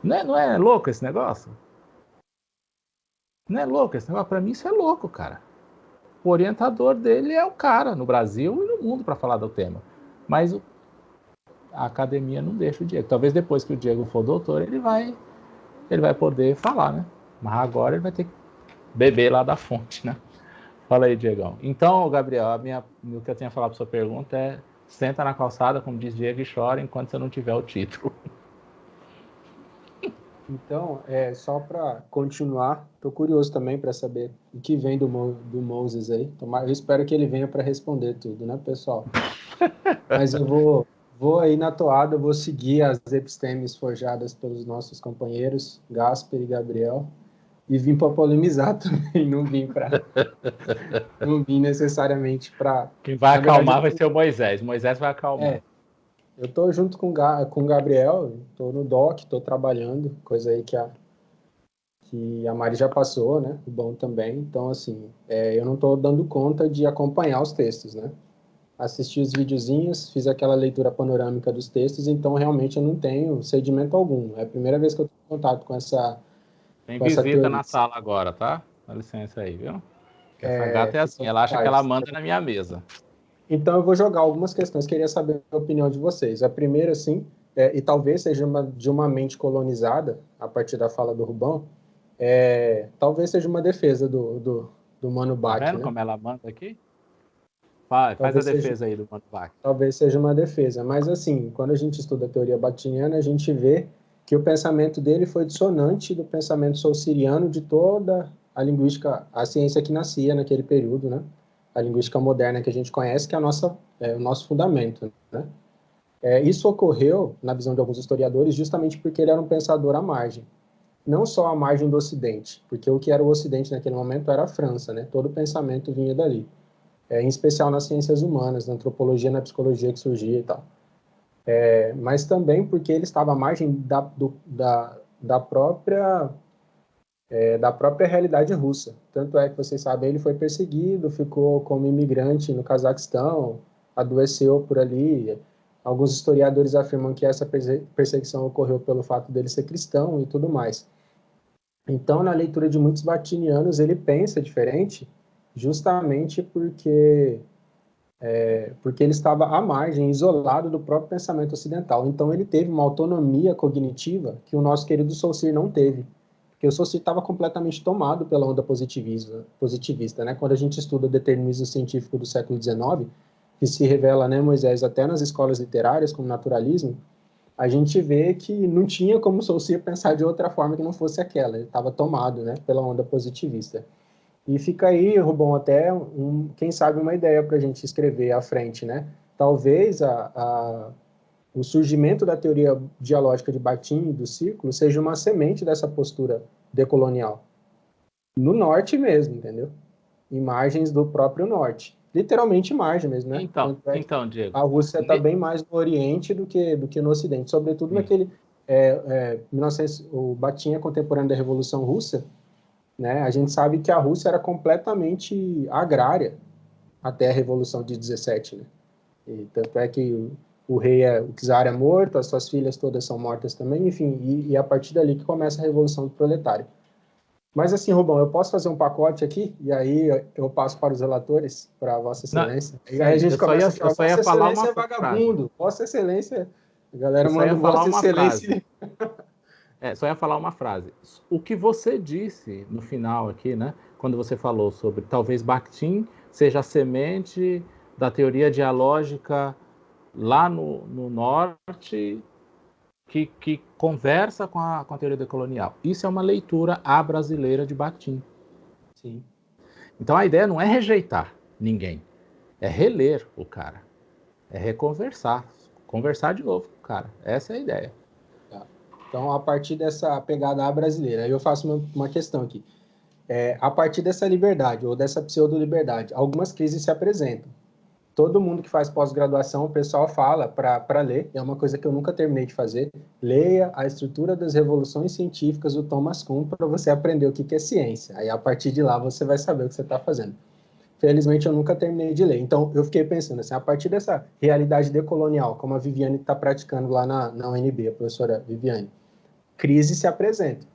Não é louco esse negócio? Não é louco esse negócio? Para mim isso é louco, cara. O orientador dele é o cara no Brasil e no mundo para falar do tema. Mas a academia não deixa o Diego. Talvez depois que o Diego for doutor, ele vai poder falar, né? Mas agora ele vai ter que beber lá da fonte, né? Fala aí, Diegão. Então, Gabriel, o que eu tinha falado para sua pergunta é senta na calçada, como diz Diego, e chora enquanto você não tiver o título. Então, só para continuar, estou curioso também para saber o que vem do Moses aí. Eu espero que ele venha para responder tudo, né, pessoal? Mas eu vou aí na toada, eu vou seguir as epistemes forjadas pelos nossos companheiros, Gasper e Gabriel, e vim para polemizar também, não vim necessariamente para... Quem vai acalmar vai ser o Moisés. Moisés vai acalmar. Eu estou junto com o Gabriel, estou no DOC, estou trabalhando, coisa aí que a Mari já passou, né? O bom também. Então, assim, eu não estou dando conta de acompanhar os textos, né? Assisti os videozinhos, fiz aquela leitura panorâmica dos textos, então realmente eu não tenho sedimento algum. É a primeira vez que eu tenho contato com essa... Tem visita na sala agora, tá? Dá licença aí, viu? Porque essa gata é assim, ela acha que ela manda na minha mesa. Então, eu vou jogar algumas questões, queria saber a opinião de vocês. A primeira, assim, e talvez seja de uma mente colonizada, a partir da fala do Rubão, talvez seja uma defesa do Mano Bach. Tá vendo, né? como ela manda aqui? Faz a defesa aí do Mano Bach. Talvez seja uma defesa, mas assim, quando a gente estuda a teoria bakhtiniana, a gente vê que o pensamento dele foi dissonante do pensamento saussuriano de toda a linguística, a ciência que nascia naquele período, né? A linguística moderna que a gente conhece, que é o nosso fundamento, né? Isso ocorreu, na visão de alguns historiadores, justamente porque ele era um pensador à margem. Não só à margem do Ocidente, porque o que era o Ocidente naquele momento era a França, né? Todo o pensamento vinha dali. Em especial nas ciências humanas, na antropologia, na psicologia que surgia e tal. Mas também porque ele estava à margem da própria realidade russa. Tanto é que, vocês sabem, ele foi perseguido, ficou como imigrante no Cazaquistão, adoeceu por ali. Alguns historiadores afirmam que essa perseguição ocorreu pelo fato dele ser cristão e tudo mais. Então, na leitura de muitos bakhtinianos, ele pensa diferente, justamente porque ele estava à margem, isolado do próprio pensamento ocidental. Então, ele teve uma autonomia cognitiva que o nosso querido Saussure não teve. Porque o Saussure estava completamente tomado pela onda positivista, né? Quando a gente estuda o determinismo científico do século XIX, que se revela, né, Moisés, até nas escolas literárias, como naturalismo, a gente vê que não tinha como Saussure pensar de outra forma que não fosse aquela. Ele estava tomado, né, pela onda positivista. E fica aí, Rubão, até, quem sabe, uma ideia para a gente escrever à frente, né? Talvez o surgimento da teoria dialógica de Bakhtin e do círculo seja uma semente dessa postura decolonial. No norte mesmo, entendeu? Em margens do próprio norte. Literalmente margem mesmo, né? Então, Diego. A Rússia está bem mais no Oriente do que no Ocidente, sobretudo naquele... o Bakhtin é contemporâneo da Revolução Russa, né? A gente sabe que a Rússia era completamente agrária até a Revolução de 17, né? E tanto é que o czar é morto, as suas filhas todas são mortas também, enfim, e é a partir dali que começa a Revolução do Proletário. Mas assim, Rubão, eu posso fazer um pacote aqui, e aí eu passo para os relatores, para Vossa Excelência. Não, e aí a gente começa a falar, Vossa Excelência é vagabundo, Vossa Excelência, a galera manda Vossa Excelência. Só ia falar uma frase. O que você disse no final aqui, né, quando você falou sobre talvez Bakhtin seja a semente da teoria dialógica lá no norte, que conversa com a teoria decolonial. Isso é uma leitura brasileira de Bakhtin. Sim. Então a ideia não é rejeitar ninguém, é reler o cara, é reconversar, conversar de novo com o cara. Essa é a ideia. Tá. Então, a partir dessa pegada brasileira, eu faço uma questão aqui. A partir dessa liberdade, ou dessa pseudo-liberdade, algumas crises se apresentam. Todo mundo que faz pós-graduação, o pessoal fala para ler, é uma coisa que eu nunca terminei de fazer, leia A Estrutura das Revoluções Científicas, do Thomas Kuhn, para você aprender o que é ciência. Aí, a partir de lá, você vai saber o que você está fazendo. Felizmente, eu nunca terminei de ler. Então, eu fiquei pensando assim, a partir dessa realidade decolonial, como a Viviane está praticando lá na UNB, a professora Viviane, crise se apresenta.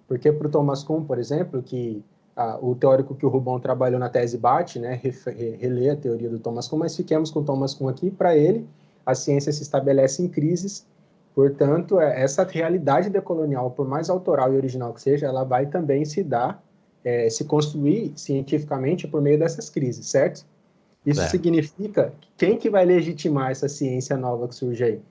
Porque para o Thomas Kuhn, por exemplo, que o teórico que o Rubão trabalhou na tese bate, né, relê a teoria do Thomas Kuhn, mas fiquemos com o Thomas Kuhn aqui. Para ele, a ciência se estabelece em crises, portanto, essa realidade decolonial, por mais autoral e original que seja, ela vai também se construir cientificamente por meio dessas crises, certo? Isso significa quem que vai legitimar essa ciência nova que surge aí?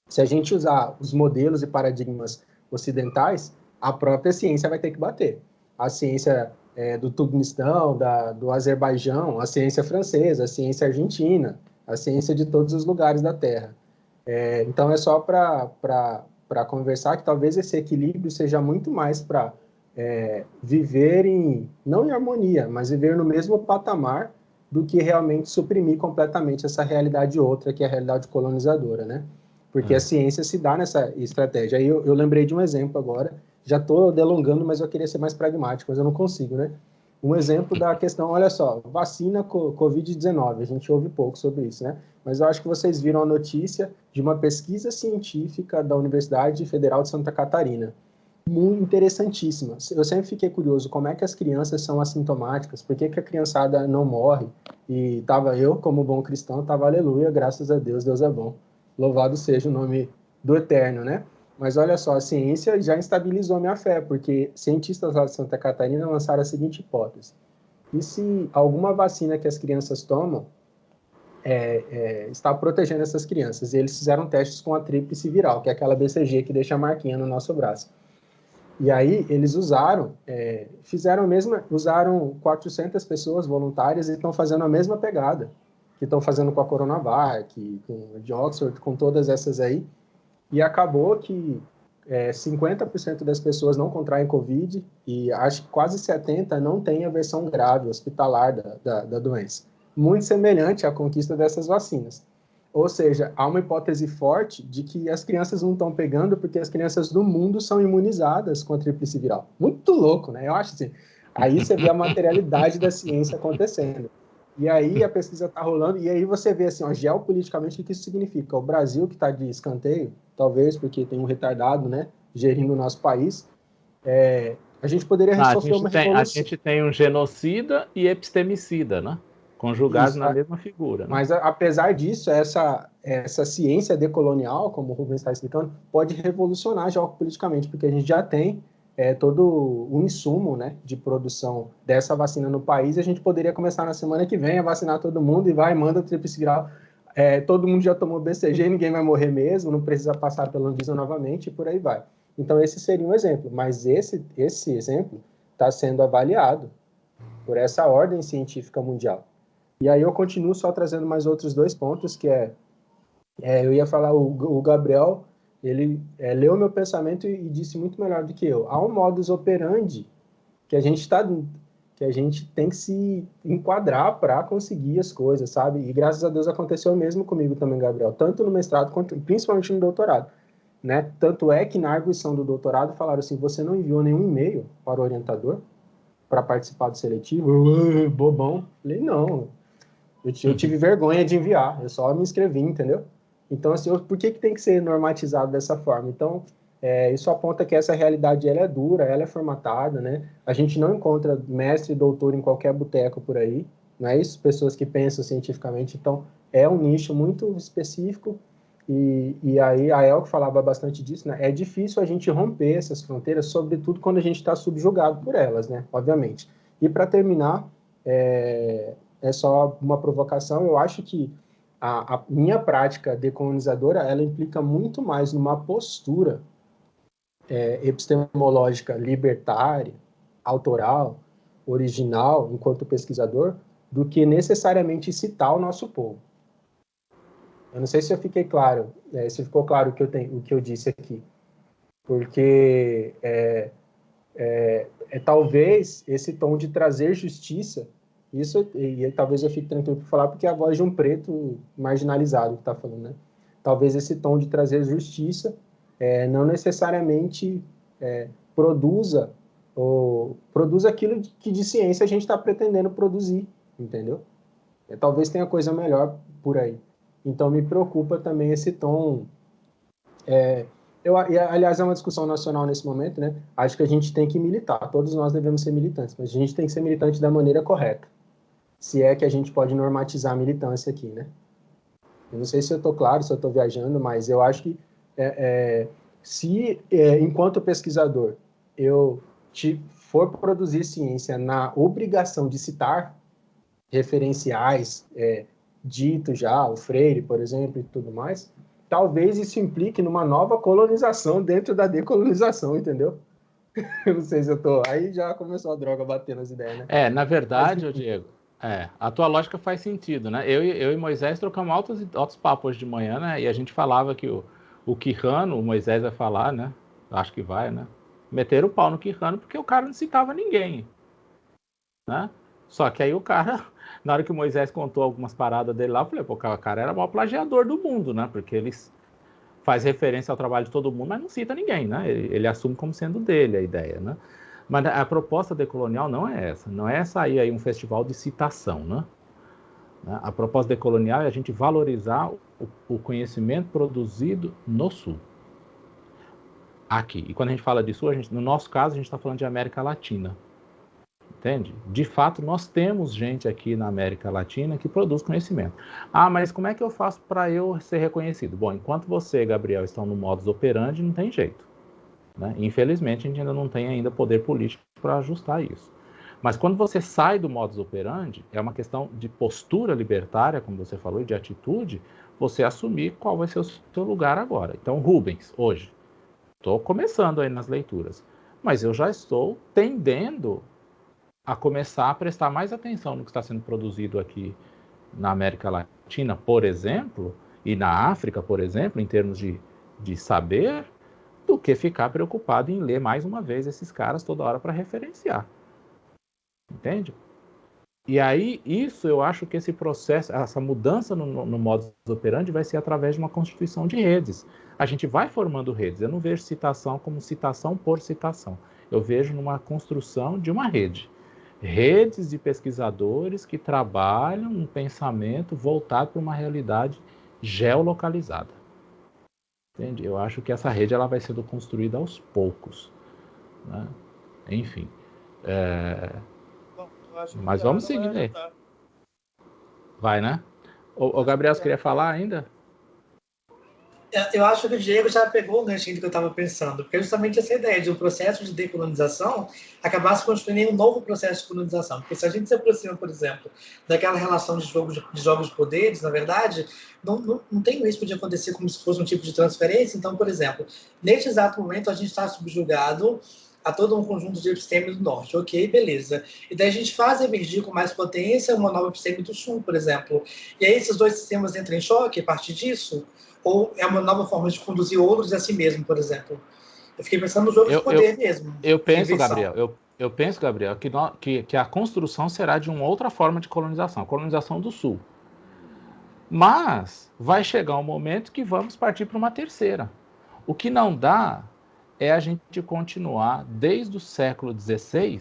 Se a gente usar os modelos e paradigmas ocidentais, a própria ciência vai ter que bater. A ciência do Turquemenistão, do Azerbaijão, a ciência francesa, a ciência argentina, a ciência de todos os lugares da Terra. Então, é só para conversar que talvez esse equilíbrio seja muito mais para viver não em harmonia, mas viver no mesmo patamar do que realmente suprimir completamente essa realidade outra, que é a realidade colonizadora, né? Porque a ciência se dá nessa estratégia. Aí eu lembrei de um exemplo agora, já estou delongando, mas eu queria ser mais pragmático, mas eu não consigo, né? Um exemplo da questão, olha só, vacina Covid-19, a gente ouve pouco sobre isso, né? Mas eu acho que vocês viram a notícia de uma pesquisa científica da Universidade Federal de Santa Catarina, muito interessantíssima. Eu sempre fiquei curioso, como é que as crianças são assintomáticas, por que a criançada não morre? E eu, como bom cristão, aleluia, graças a Deus, Deus é bom. Louvado seja o nome do Eterno, né? Mas olha só, a ciência já estabilizou minha fé, porque cientistas lá de Santa Catarina lançaram a seguinte hipótese. E se alguma vacina que as crianças tomam está protegendo essas crianças? E eles fizeram testes com a tríplice viral, que é aquela BCG que deixa a marquinha no nosso braço. E aí eles usaram 400 pessoas voluntárias e estão fazendo a mesma pegada que estão fazendo com a Coronavac, com a de Oxford, com todas essas aí. E acabou que 50% das pessoas não contraem Covid e acho que quase 70% não têm a versão grave, hospitalar da doença. Muito semelhante à conquista dessas vacinas. Ou seja, há uma hipótese forte de que as crianças não estão pegando porque as crianças do mundo são imunizadas com a tríplice viral. Muito louco, né? Eu acho assim. Aí você vê a materialidade da ciência acontecendo. E aí a pesquisa está rolando, e aí você vê assim, geopoliticamente, o que isso significa. O Brasil, que está de escanteio, talvez porque tem um retardado, né, gerindo o nosso país, a gente poderia sofrer uma revolução. A gente tem um genocida e epistemicida, né? Conjugados na mesma figura. Né? Mas, apesar disso, essa ciência decolonial, como o Rubens está explicando, pode revolucionar geopoliticamente, porque a gente já tem todo o insumo, né, de produção dessa vacina no país, e a gente poderia começar na semana que vem a vacinar todo mundo e manda a tríplice viral. Todo mundo já tomou BCG, ninguém vai morrer mesmo, não precisa passar pela Anvisa novamente, e por aí vai. Então, esse seria um exemplo, mas esse exemplo está sendo avaliado por essa ordem científica mundial. E aí eu continuo só trazendo mais outros 2 pontos, que eu ia falar, o Gabriel, ele leu meu pensamento e disse muito melhor do que eu. Há um modus operandi que a gente tem que se enquadrar para conseguir as coisas, sabe? E graças a Deus aconteceu mesmo comigo também, Gabriel, tanto no mestrado quanto principalmente no doutorado, né? Tanto é que na arguição do doutorado falaram assim: você não enviou nenhum e-mail para o orientador para participar do seletivo? Bobão. Falei, não, eu tive vergonha de enviar, eu só me inscrevi, entendeu? Então, assim, por que tem que ser normatizado dessa forma? Então, isso aponta que essa realidade ela é dura, ela é formatada, né? A gente não encontra mestre e doutor em qualquer boteco por aí, não é isso? Pessoas que pensam cientificamente. Então, é um nicho muito específico e aí a Elke falava bastante disso, né? É difícil a gente romper essas fronteiras, sobretudo quando a gente está subjugado por elas, né? Obviamente. E para terminar, é só uma provocação. Eu acho que a minha prática decolonizadora, ela implica muito mais numa postura epistemológica libertária, autoral, original, enquanto pesquisador, do que necessariamente citar o nosso povo. Eu não sei se eu fiquei claro, se ficou claro o que eu disse aqui, porque talvez esse tom de trazer justiça, isso, e talvez eu fique tranquilo por falar, porque é a voz de um preto marginalizado que está falando, né? Talvez esse tom de trazer justiça não necessariamente produza aquilo que de ciência a gente está pretendendo produzir, entendeu? Talvez tenha coisa melhor por aí. Então me preocupa também esse tom. Aliás, é uma discussão nacional nesse momento, né? Acho que a gente tem que militar, todos nós devemos ser militantes, mas a gente tem que ser militante da maneira correta, se é que a gente pode normatizar a militância aqui, né? Eu não sei se eu estou claro, se eu estou viajando, mas eu acho que se, enquanto pesquisador, eu for produzir ciência na obrigação de citar referenciais ditos já, o Freire, por exemplo, e tudo mais, talvez isso implique numa nova colonização dentro da decolonização, entendeu? Eu não sei se eu tô... Aí já começou a droga batendo as ideias, né? Na verdade, Diego, a tua lógica faz sentido, né? Eu e Moisés trocamos altos papos hoje de manhã, né? E a gente falava que o Quijano, o Moisés vai falar, né? Acho que vai, né? Meteram o pau no Quijano porque o cara não citava ninguém, né? Só que aí o cara, na hora que o Moisés contou algumas paradas dele lá, eu falei, pô, o cara era o maior plagiador do mundo, né? Porque ele faz referência ao trabalho de todo mundo, mas não cita ninguém, né? Ele assume como sendo dele a ideia, né? Mas a proposta decolonial não é essa. Não é sair aí um festival de citação, né? A proposta decolonial é a gente valorizar o conhecimento produzido no Sul. Aqui. E quando a gente fala de Sul, no nosso caso, a gente está falando de América Latina. Entende? De fato, nós temos gente aqui na América Latina que produz conhecimento. Mas como é que eu faço para eu ser reconhecido? Bom, enquanto você, Gabriel, estão no modus operandi, não tem jeito. Né? Infelizmente, a gente ainda não tem ainda poder político para ajustar isso. Mas quando você sai do modus operandi, é uma questão de postura libertária, como você falou, e de atitude, você assumir qual vai ser o seu lugar agora. Então, Rubens, hoje, estou começando aí nas leituras, mas eu já estou tendendo a começar a prestar mais atenção no que está sendo produzido aqui na América Latina, por exemplo, e na África, por exemplo, em termos de saber, do que ficar preocupado em ler mais uma vez esses caras toda hora para referenciar. Entende? E aí, isso eu acho que esse processo, essa mudança no modus operandi vai ser através de uma constituição de redes. A gente vai formando redes. Eu não vejo citação como citação por citação. Eu vejo numa construção de uma rede. Redes de pesquisadores que trabalham um pensamento voltado para uma realidade geolocalizada. Entende? Eu acho que essa rede ela vai sendo construída aos poucos. Né? Enfim. Bom, eu acho que mas vamos seguir aí. Vai, né? O Gabriel, você queria falar ainda? Eu acho que o Diego já pegou o ganchinho do que eu estava pensando, porque é justamente essa ideia de um processo de decolonização acabar se construindo em um novo processo de colonização. Porque se a gente se aproxima, por exemplo, daquela relação de jogos de poderes, na verdade, não tem risco de acontecer como se fosse um tipo de transferência. Então, por exemplo, neste exato momento, a gente está subjugado a todo um conjunto de epistemes do norte. Ok, beleza. E daí a gente faz emergir com mais potência uma nova episteme do sul, por exemplo. E aí esses dois sistemas entram em choque a partir disso? Ou é uma nova forma de conduzir outros a si mesmo, por exemplo? Eu fiquei pensando no jogo de poder mesmo. Eu penso, Gabriel, que a construção será de uma outra forma de colonização, a colonização do sul. Mas vai chegar um momento que vamos partir para uma terceira. O que não dá é a gente continuar desde o século XVI,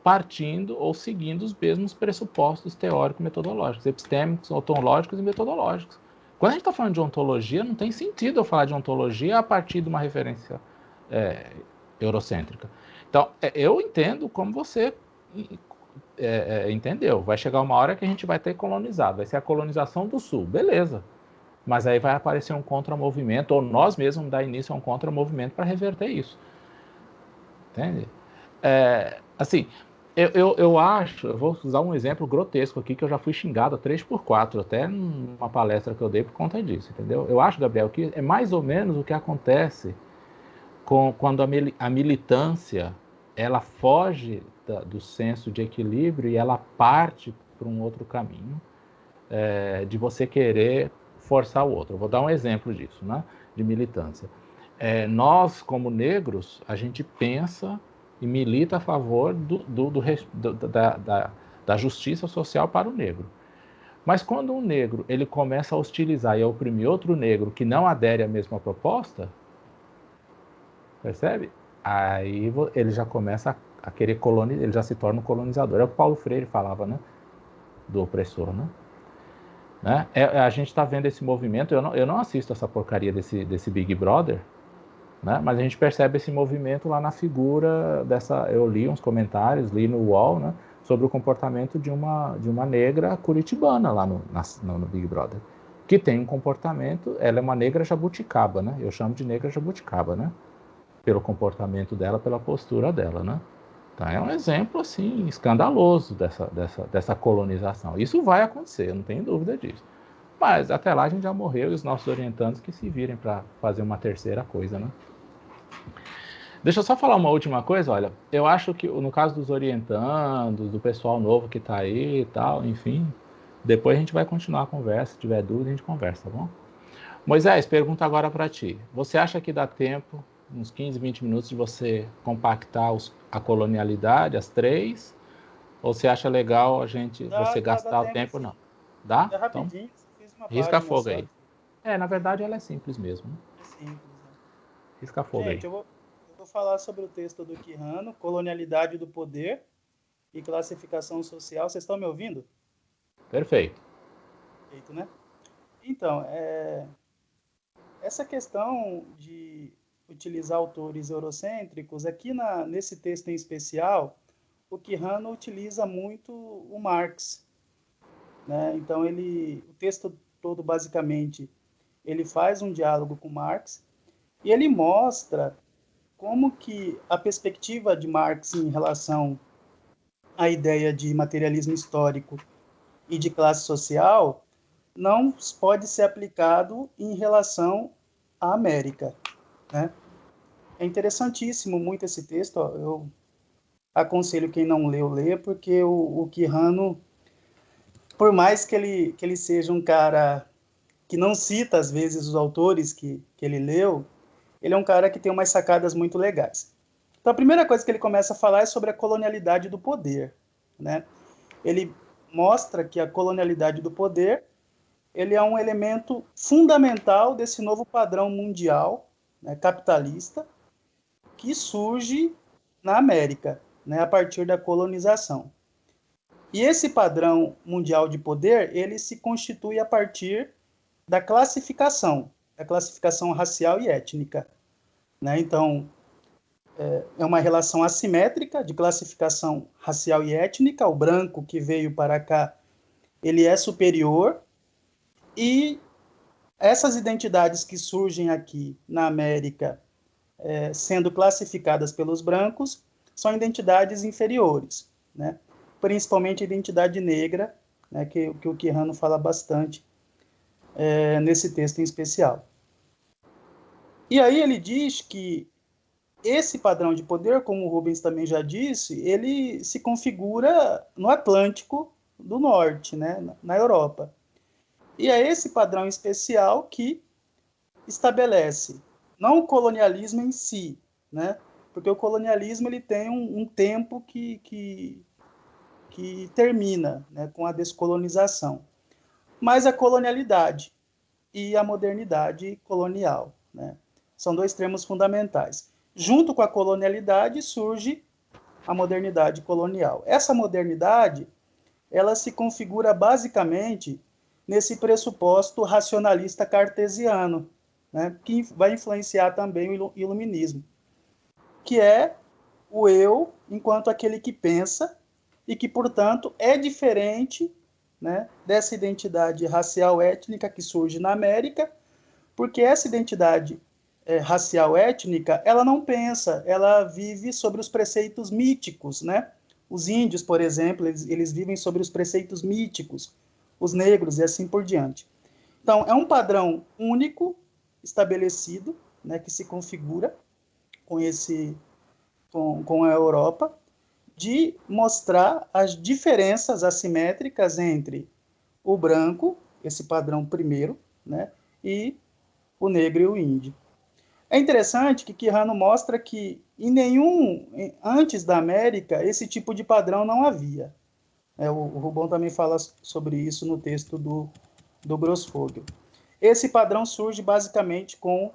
partindo ou seguindo os mesmos pressupostos teórico-metodológicos, epistêmicos, ontológicos e metodológicos. Quando a gente está falando de ontologia, não tem sentido eu falar de ontologia a partir de uma referência eurocêntrica. Então, eu entendo como você entendeu. Vai chegar uma hora que a gente vai ter colonizado, vai ser a colonização do Sul, beleza. Mas aí vai aparecer um contramovimento, ou nós mesmos vamos dar início a um contramovimento para reverter isso. Entende? Assim, eu acho, eu vou usar um exemplo grotesco aqui, que eu já fui xingado 3x4, até numa palestra que eu dei por conta disso, entendeu? Eu acho, Gabriel, que é mais ou menos o que acontece quando a militância, ela foge do senso de equilíbrio e ela parte para um outro caminho, de você querer forçar o outro. Eu vou dar um exemplo disso, né, de militância. Nós, como negros, a gente pensa e milita a favor da justiça social para o negro. Mas quando um negro ele começa a hostilizar e a oprimir outro negro que não adere à mesma proposta, percebe? Aí ele já começa a querer colonizar, ele já se torna um colonizador. É o que Paulo Freire falava, né? Do opressor, né? A gente está vendo esse movimento, eu não assisto essa porcaria desse Big Brother, né? Mas a gente percebe esse movimento lá na figura dessa. Eu li uns comentários, li no UOL, né, sobre o comportamento de uma negra curitibana lá no Big Brother, que tem um comportamento. Ela é uma negra jabuticaba, né? Eu chamo de negra jabuticaba, né? Pelo comportamento dela, pela postura dela, né? Então, é um exemplo assim escandaloso dessa colonização. Isso vai acontecer, eu não tenho dúvida disso. Mas até lá a gente já morreu e os nossos orientandos que se virem para fazer uma terceira coisa, né? Deixa eu só falar uma última coisa, olha, eu acho que no caso dos orientandos, do pessoal novo que está aí e tal, enfim, depois a gente vai continuar a conversa, se tiver dúvida a gente conversa, tá bom? Moisés, pergunta agora para ti, você acha que dá tempo, uns 15, 20 minutos, de você compactar a colonialidade, as três, ou você acha legal você gastar o tempo, não? Dá? É rapidinho, então, fiz uma risca página fogo só. aí. Na verdade ela é simples mesmo. Né? É simples, né? Risca fogo Gente, aí. eu vou falar sobre o texto do Quijano, Colonialidade do Poder e Classificação Social. Vocês estão me ouvindo? Perfeito. Perfeito, né? Então, essa questão de utilizar autores eurocêntricos, aqui nesse texto em especial, o Quijano utiliza muito o Marx, né? Então, o texto todo, basicamente, ele faz um diálogo com Marx e ele mostra como que a perspectiva de Marx em relação à ideia de materialismo histórico e de classe social não pode ser aplicado em relação à América, né? É interessantíssimo muito esse texto, ó. Eu aconselho quem não leu, ler, porque o Quijano, por mais que ele seja um cara que não cita, às vezes, os autores que ele leu, ele é um cara que tem umas sacadas muito legais. Então, a primeira coisa que ele começa a falar é sobre a colonialidade do poder, né? Ele mostra que a colonialidade do poder ele é um elemento fundamental desse novo padrão mundial, né, capitalista, que surge na América, né, a partir da colonização. E esse padrão mundial de poder, ele se constitui a partir da classificação racial e étnica, né? Então, é uma relação assimétrica de classificação racial e étnica. O branco que veio para cá, ele é superior, e essas identidades que surgem aqui na América, sendo classificadas pelos brancos, são identidades inferiores, né? Principalmente a identidade negra, né, que o Quijano fala bastante nesse texto em especial. E aí ele diz que esse padrão de poder, como o Rubens também já disse, ele se configura no Atlântico do Norte, né, na Europa. E é esse padrão especial que estabelece não o colonialismo em si, né, porque o colonialismo ele tem um tempo que termina, né, com a descolonização, mas a colonialidade e a modernidade colonial, né, são dois termos fundamentais. Junto com a colonialidade surge a modernidade colonial. Essa modernidade, ela se configura basicamente nesse pressuposto racionalista cartesiano, né, que vai influenciar também o iluminismo, que é o eu enquanto aquele que pensa e que, portanto, é diferente, né, dessa identidade racial étnica que surge na América, porque essa identidade racial étnica, ela não pensa, ela vive sobre os preceitos míticos, né? Os índios, por exemplo, eles vivem sobre os preceitos míticos, os negros e assim por diante. Então, é um padrão único, estabelecido, né, que se configura com a Europa, de mostrar as diferenças assimétricas entre o branco, esse padrão primeiro, né, e o negro e o índio. É interessante que Quijano mostra que antes da América, esse tipo de padrão não havia. O Rubão também fala sobre isso no texto do Grossfogel. Esse padrão surge basicamente com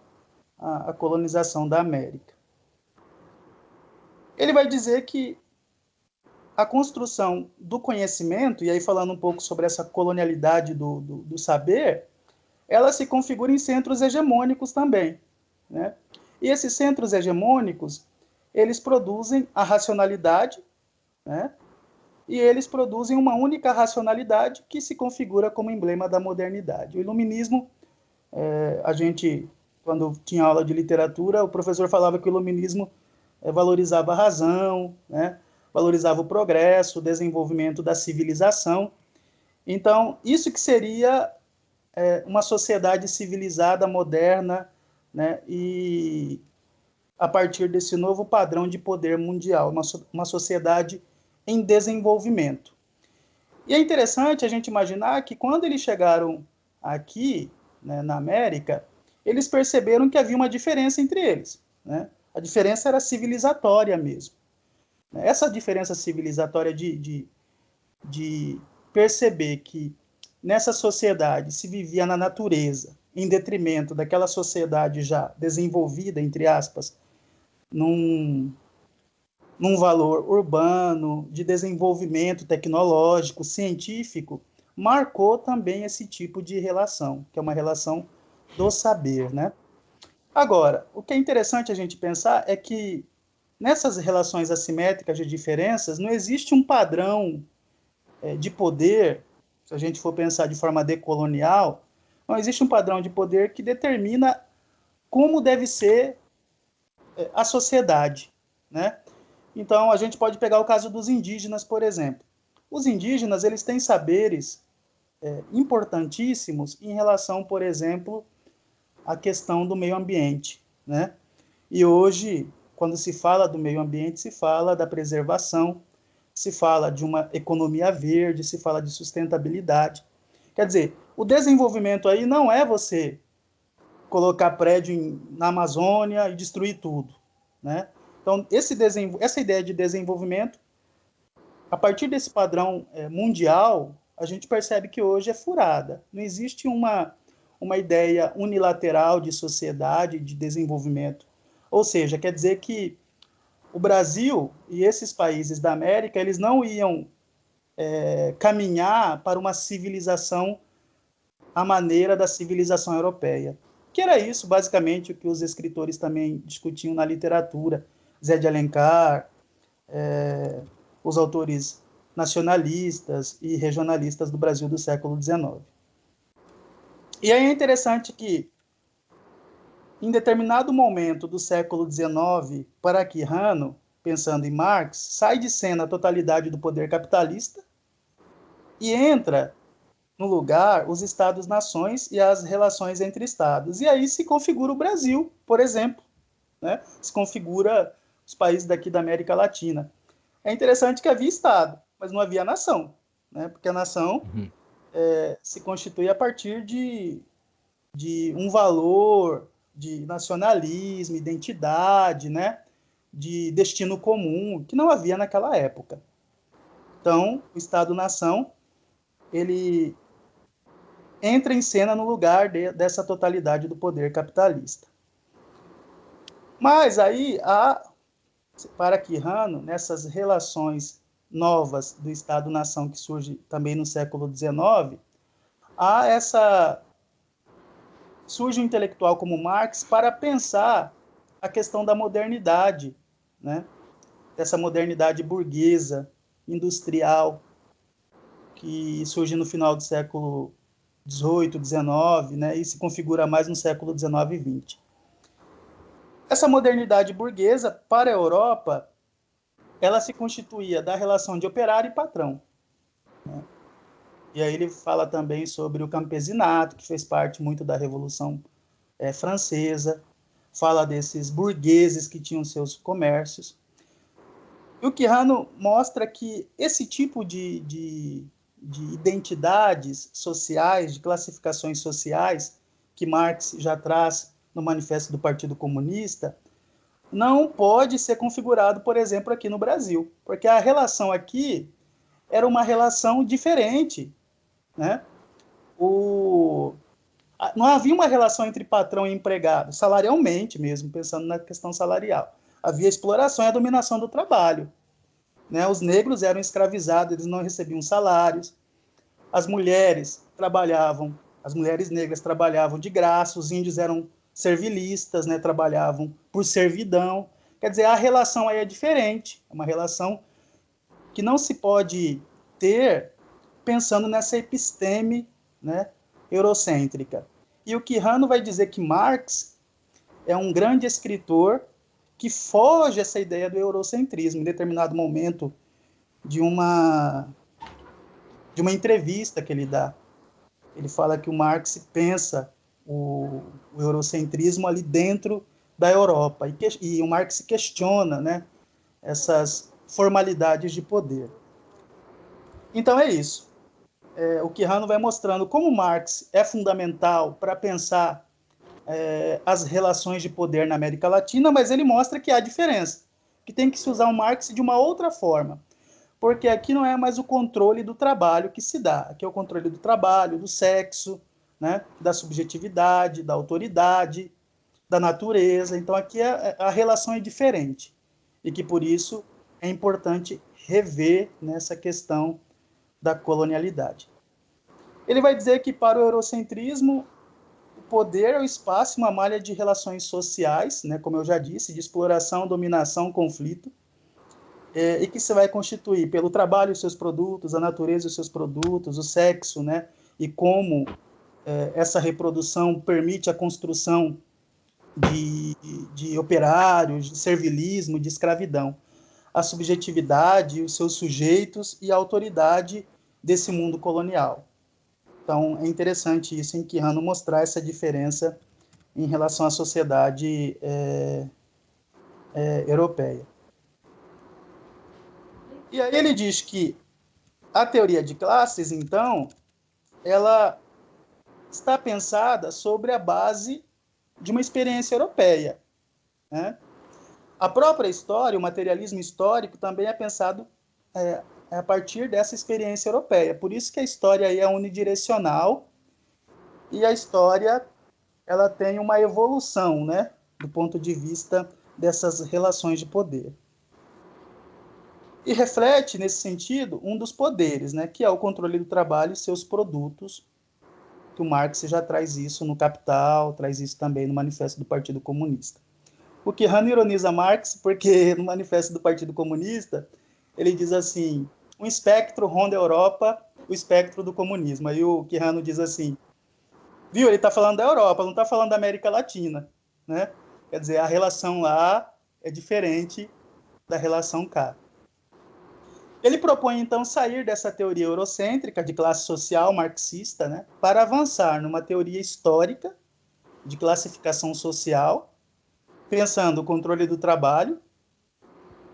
a colonização da América. Ele vai dizer que a construção do conhecimento, e aí falando um pouco sobre essa colonialidade do saber, ela se configura em centros hegemônicos também, né? E esses centros hegemônicos, eles produzem a racionalidade, né? E eles produzem uma única racionalidade que se configura como emblema da modernidade. O iluminismo, a gente, quando tinha aula de literatura, o professor falava que o iluminismo valorizava a razão, né? Valorizava o progresso, o desenvolvimento da civilização. Então, isso que seria uma sociedade civilizada, moderna, né? E a partir desse novo padrão de poder mundial, uma sociedade em desenvolvimento. E é interessante a gente imaginar que quando eles chegaram aqui, né, na América, eles perceberam que havia uma diferença entre eles, né? A diferença era civilizatória mesmo. Essa diferença civilizatória de perceber que nessa sociedade se vivia na natureza, em detrimento daquela sociedade já desenvolvida, entre aspas, num valor urbano, de desenvolvimento tecnológico, científico, marcou também esse tipo de relação, que é uma relação do saber, né? Agora, o que é interessante a gente pensar é que nessas relações assimétricas de diferenças não existe um padrão de poder, se a gente for pensar de forma decolonial, não existe um padrão de poder que determina como deve ser a sociedade, né? Então, a gente pode pegar o caso dos indígenas, por exemplo. Os indígenas, eles têm saberes importantíssimos em relação, por exemplo, à questão do meio ambiente, né? E hoje, quando se fala do meio ambiente, se fala da preservação, se fala de uma economia verde, se fala de sustentabilidade. Quer dizer, o desenvolvimento aí não é você colocar prédio na Amazônia e destruir tudo, né? Então, essa ideia de desenvolvimento, a partir desse padrão mundial, a gente percebe que hoje é furada. Não existe uma ideia unilateral de sociedade, de desenvolvimento. Ou seja, quer dizer que o Brasil e esses países da América, eles não iam caminhar para uma civilização à maneira da civilização europeia. Que era isso, basicamente, o que os escritores também discutiam na literatura. Zé de Alencar, os autores nacionalistas e regionalistas do Brasil do século XIX. E aí é interessante que, em determinado momento do século XIX, para Quijano, pensando em Marx, sai de cena a totalidade do poder capitalista e entra no lugar os Estados-nações e as relações entre Estados. E aí se configura o Brasil, por exemplo, né? Se configura os países daqui da América Latina. É interessante que havia Estado, mas não havia nação, né? Porque a nação se constitui a partir de um valor de nacionalismo, identidade, né? De destino comum, que não havia naquela época. Então, o Estado-nação, ele entra em cena no lugar dessa totalidade do poder capitalista. Mas aí, para Quijano, nessas relações novas do Estado-nação que surge também no século XIX, surge um intelectual como Marx para pensar a questão da modernidade, né? Dessa modernidade burguesa, industrial, que surge no final do século XVIII, XIX, né? E se configura mais no século XIX e XX. Essa modernidade burguesa, para a Europa, ela se constituía da relação de operário e patrão, né? E aí ele fala também sobre o campesinato, que fez parte muito da Revolução Francesa, fala desses burgueses que tinham seus comércios. E o Quijano mostra que esse tipo de identidades sociais, de classificações sociais, que Marx já traz no Manifesto do Partido Comunista, não pode ser configurado, por exemplo, aqui no Brasil, porque a relação aqui era uma relação diferente, né? Não havia uma relação entre patrão e empregado, salarialmente mesmo, pensando na questão salarial. Havia exploração e a dominação do trabalho, né? Os negros eram escravizados, eles não recebiam salários. As mulheres negras trabalhavam de graça, os índios eram servilistas, né? Trabalhavam por servidão. Quer dizer, a relação aí é diferente, é uma relação que não se pode ter pensando nessa episteme, né, eurocêntrica. E o Quijano vai dizer que Marx é um grande escritor que foge essa ideia do eurocentrismo. Em determinado momento de uma entrevista que ele dá, ele fala que o Marx pensa o eurocentrismo ali dentro da Europa, e o Marx questiona, né, essas formalidades de poder. Então é isso. O Quijano vai mostrando como Marx é fundamental para pensar as relações de poder na América Latina, mas ele mostra que há diferença, que tem que se usar o Marx de uma outra forma, porque aqui não é mais o controle do trabalho que se dá, aqui é o controle do trabalho, do sexo, né, da subjetividade, da autoridade, da natureza. Então aqui a relação é diferente, e que por isso é importante rever nessa questão da colonialidade. Ele vai dizer que para o eurocentrismo, o poder é o espaço e uma malha de relações sociais, né, como eu já disse, de exploração, dominação, conflito, e que se vai constituir pelo trabalho e os seus produtos, a natureza e os seus produtos, o sexo, né, e como essa reprodução permite a construção de operários, de servilismo, de escravidão, a subjetividade, os seus sujeitos e a autoridade desse mundo colonial. Então, é interessante isso em Quijano mostrar essa diferença em relação à sociedade europeia. E aí ele diz que a teoria de classes, então, ela está pensada sobre a base de uma experiência europeia, né? A própria história, o materialismo histórico, também é pensado a partir dessa experiência europeia. Por isso que a história aí é unidirecional e a história ela tem uma evolução, né, do ponto de vista dessas relações de poder. E reflete, nesse sentido, um dos poderes, né, que é o controle do trabalho e seus produtos, que o Marx já traz isso no Capital, traz isso também no Manifesto do Partido Comunista. O Quijano ironiza Marx porque no Manifesto do Partido Comunista ele diz assim: um espectro ronda a Europa, o espectro do comunismo. Aí o Quijano diz assim, viu, ele está falando da Europa, não está falando da América Latina, né? Quer dizer, a relação lá é diferente da relação cá. Ele propõe, então, sair dessa teoria eurocêntrica de classe social marxista, né, para avançar numa teoria histórica de classificação social, pensando o controle do trabalho,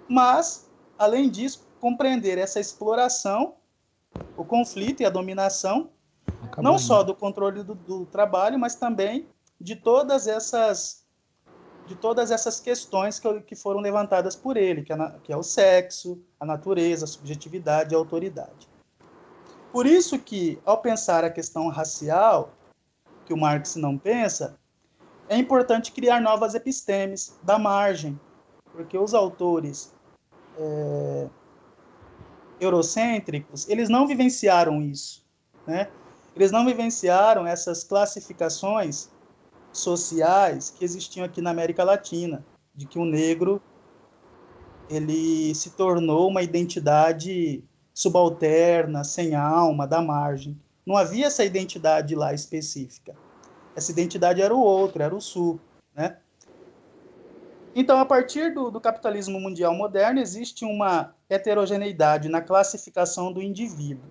mas, além disso, compreender essa exploração, o conflito e a dominação, não só do controle do trabalho, mas também de todas essas questões que foram levantadas por ele, que é o sexo, a natureza, a subjetividade e a autoridade. Por isso que, ao pensar a questão racial, que o Marx não pensa, é importante criar novas epistemes da margem, porque os autores eurocêntricos, eles não vivenciaram isso, né? Eles não vivenciaram essas classificações sociais que existiam aqui na América Latina, de que o negro ele se tornou uma identidade subalterna, sem alma, da margem. Não havia essa identidade lá específica. Essa identidade era o outro, era o sul, né? Então, a partir do capitalismo mundial moderno, existe uma heterogeneidade na classificação do indivíduo,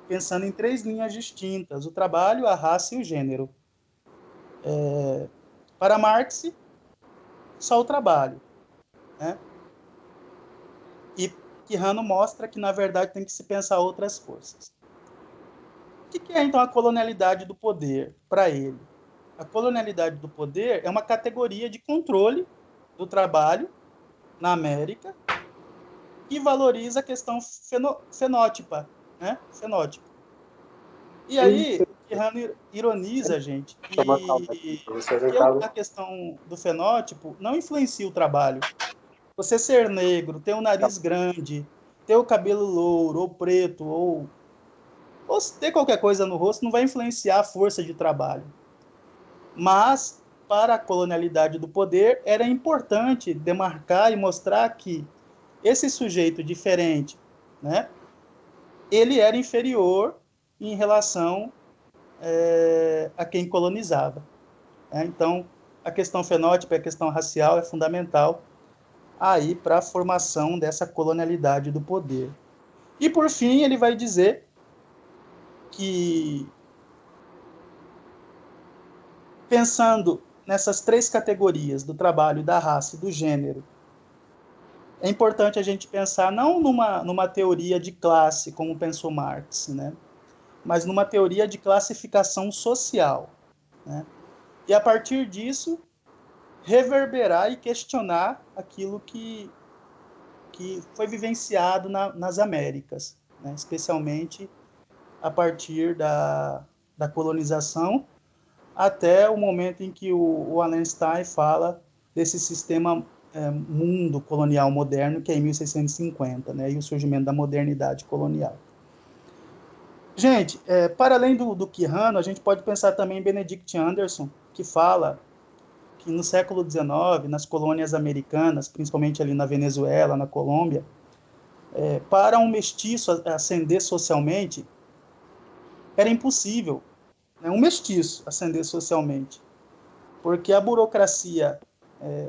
pensando em 3 linhas distintas: o trabalho, a raça e o gênero. Para Marx, só o trabalho, né? E Quijano mostra que, na verdade, tem que se pensar outras coisas. O que é, então, a colonialidade do poder para ele? A colonialidade do poder é uma categoria de controle do trabalho na América que valoriza a questão fenótipa, né? Fenótipo. E aí, Quijano ironiza, gente, que a questão do fenótipo não influencia o trabalho. Você ser negro, ter um nariz grande, ter o cabelo louro ou preto, ou ter qualquer coisa no rosto, não vai influenciar a força de trabalho. Mas, para a colonialidade do poder, era importante demarcar e mostrar que esse sujeito diferente, né, ele era inferior em relação a quem colonizava. Então, a questão fenótipa, a questão racial é fundamental aí para a formação dessa colonialidade do poder. E, por fim, ele vai dizer que, pensando nessas 3 categorias, do trabalho, da raça e do gênero, é importante a gente pensar não numa teoria de classe, como pensou Marx, né, mas numa teoria de classificação social, né, e, a partir disso, reverberar e questionar aquilo que foi vivenciado nas Américas, né, especialmente a partir da colonização até o momento em que o Wallenstein fala desse sistema mundo colonial moderno, que é em 1650, né, e o surgimento da modernidade colonial. Gente, para além do Quijano, a gente pode pensar também em Benedict Anderson, que fala que no século XIX, nas colônias americanas, principalmente ali na Venezuela, na Colômbia, para um mestiço ascender socialmente, era impossível, né, um mestiço ascender socialmente, porque a burocracia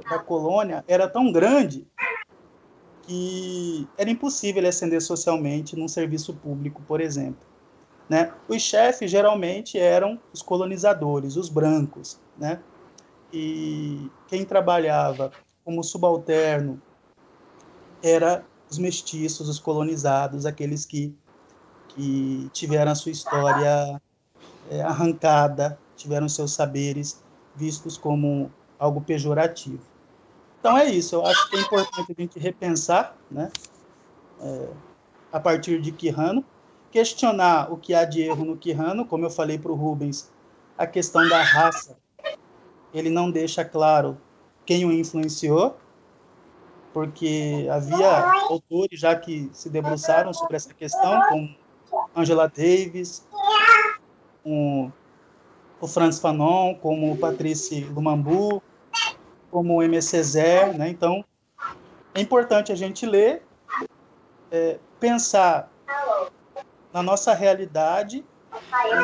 da colônia era tão grande que era impossível ele ascender socialmente num serviço público, por exemplo, né? Os chefes geralmente eram os colonizadores, os brancos, né? E quem trabalhava como subalterno era os mestiços, os colonizados, aqueles que tiveram a sua história arrancada, tiveram seus saberes vistos como algo pejorativo. Então é isso, eu acho que é importante a gente repensar, né, a partir de Quijano, questionar o que há de erro no Quijano, como eu falei para o Rubens, a questão da raça, ele não deixa claro quem o influenciou, porque havia autores já que se debruçaram sobre essa questão, como Angela Davis, o Frantz Fanon, como o Patrice Lumumbu, como o Aimé Césaire, né? Então, é importante a gente ler, pensar na nossa realidade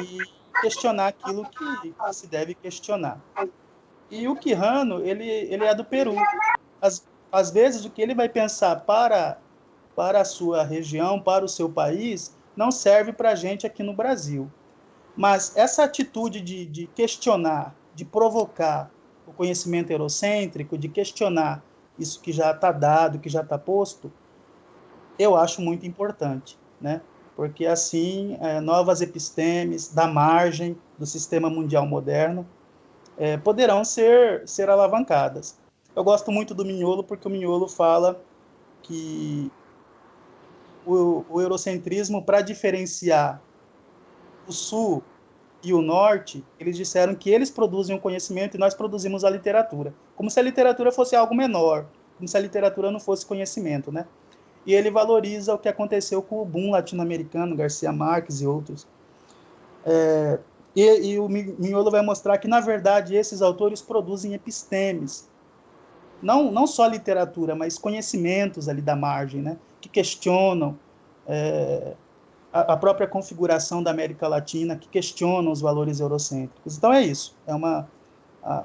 e questionar aquilo que se deve questionar. E o Quijano, ele é do Peru. Às vezes, o que ele vai pensar para para a sua região, para o seu país, não serve para a gente aqui no Brasil. Mas essa atitude de questionar, de provocar o conhecimento eurocêntrico, de questionar isso que já está dado, que já está posto, eu acho muito importante, né? Porque assim, novas epistemes da margem do sistema mundial moderno poderão ser alavancadas. Eu gosto muito do Mignolo porque o Mignolo fala que o eurocentrismo, para diferenciar o Sul e o Norte, eles disseram que eles produzem o conhecimento e nós produzimos a literatura, como se a literatura fosse algo menor, como se a literatura não fosse conhecimento, né? E ele valoriza o que aconteceu com o boom latino-americano, Garcia Marques e outros. E o Mignolo vai mostrar que, na verdade, esses autores produzem epistemes, não só literatura, mas conhecimentos ali da margem, né? Que questionam a própria configuração da América Latina, que questionam os valores eurocêntricos. Então é isso,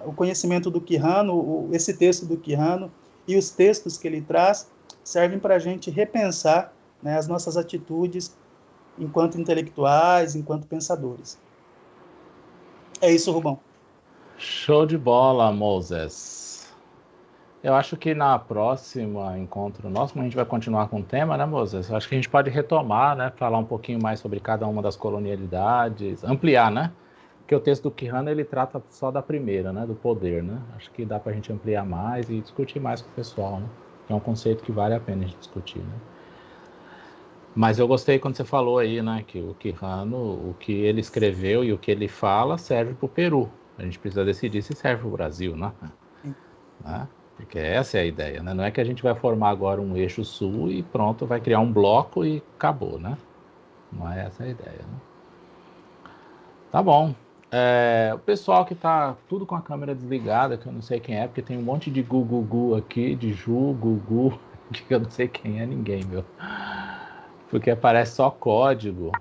o conhecimento do Quijano, esse texto do Quijano e os textos que ele traz servem para a gente repensar, né, as nossas atitudes enquanto intelectuais, enquanto pensadores. É isso, Rubão. Show de bola, Moses. Eu acho que na próxima encontro nosso, a gente vai continuar com o tema, né, Moses? Eu acho que a gente pode retomar, né, falar um pouquinho mais sobre cada uma das colonialidades, ampliar, né? Porque o texto do Quijano, ele trata só da primeira, né, do poder, né? Acho que dá para a gente ampliar mais e discutir mais com o pessoal, né? É um conceito que vale a pena a gente discutir, né? Mas eu gostei quando você falou aí, né, que o Quijano, o que ele escreveu e o que ele fala serve para o Peru. A gente precisa decidir se serve para o Brasil, né? Porque essa é a ideia, né? Não é que a gente vai formar agora um eixo sul e pronto, vai criar um bloco e acabou, né? Não é essa a ideia, né? Tá bom. O pessoal que tá tudo com a câmera desligada, que eu não sei quem é, porque tem um monte de gugugu aqui, de Ju, Gugu, que eu não sei quem é ninguém, meu. Porque aparece só código.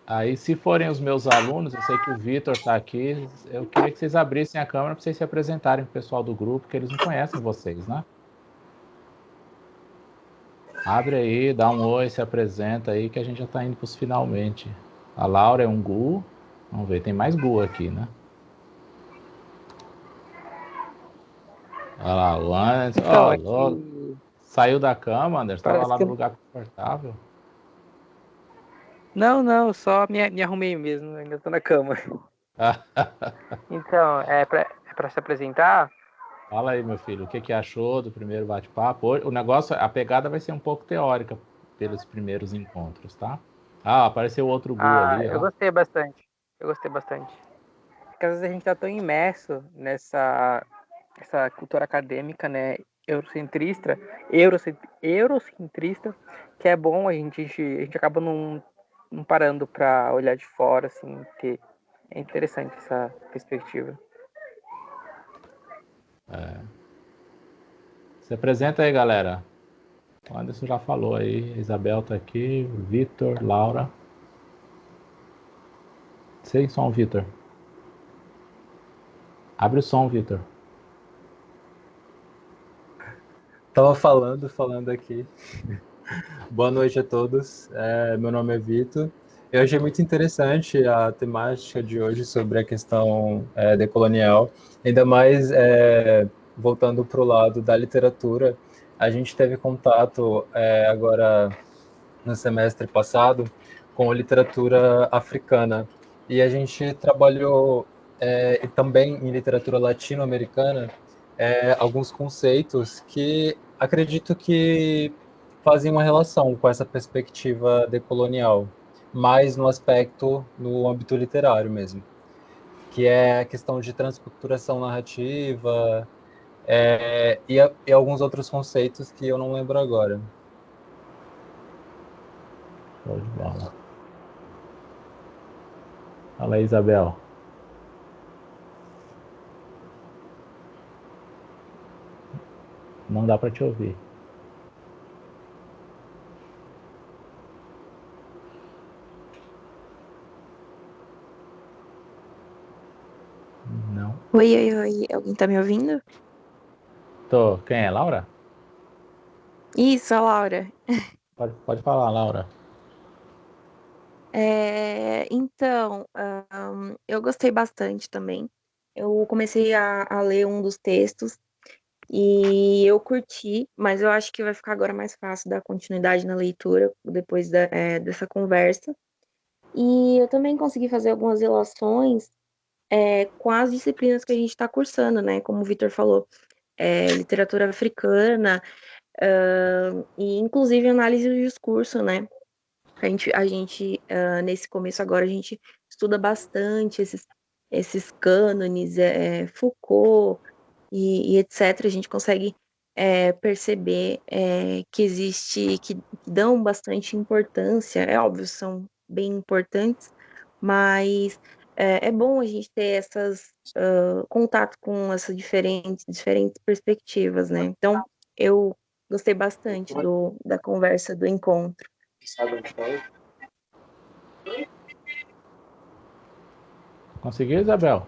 Aí, se forem os meus alunos, eu sei que o Vitor está aqui, eu queria que vocês abrissem a câmera para vocês se apresentarem para o pessoal do grupo, que eles não conhecem vocês, né? Abre aí, dá um oi, se apresenta aí, que a gente já está indo para os finalmente. A Laura é um Gu. Vamos ver, tem mais Gu aqui, né? Olha lá, o Anderson. Então, Saiu da cama, Anderson, estava lá no que... lugar confortável. Não, só me arrumei mesmo, ainda tô na cama. Então, é pra se apresentar? Fala aí, meu filho, o que achou do primeiro bate-papo? O negócio, a pegada vai ser um pouco teórica pelos primeiros encontros, tá? Apareceu outro Gu ali, ó. Eu gostei bastante. Porque às vezes a gente tá tão imerso nessa cultura acadêmica, né, eurocentrista, que é bom a gente acaba não parando para olhar de fora, assim, é interessante essa perspectiva. Se apresenta aí, galera. O Anderson já falou aí, Isabel tá aqui, Vitor, Laura. Sem som, Vitor. Abre o som, Vitor. Tava falando aqui. Boa noite a todos. Meu nome é Vitor. Eu achei muito interessante a temática de hoje sobre a questão decolonial, ainda mais voltando para o lado da literatura. A gente teve contato agora no semestre passado com literatura africana e a gente trabalhou também em literatura latino-americana alguns conceitos que acredito que fazem uma relação com essa perspectiva decolonial, mais no âmbito literário mesmo, que é a questão de transculturação narrativa e alguns outros conceitos que eu não lembro agora. Show de bola. Fala aí, Isabel. Não dá para te ouvir. Não. Oi. Alguém tá me ouvindo? Tô. Quem é, Laura? Isso, a Laura. Pode falar, Laura. Então, eu gostei bastante também. Eu comecei a ler um dos textos e eu curti, mas eu acho que vai ficar agora mais fácil dar continuidade na leitura depois dessa conversa. E eu também consegui fazer algumas relações com as disciplinas que a gente está cursando, né? Como o Vitor falou, literatura africana, e inclusive análise do discurso, né? Nesse começo agora, a gente estuda bastante esses cânones, Foucault e etc. A gente consegue perceber que dão bastante importância, é óbvio, são bem importantes, mas é bom a gente ter contato com essas diferentes perspectivas, né? Então, eu gostei bastante da conversa, do encontro. Conseguiu, Isabel?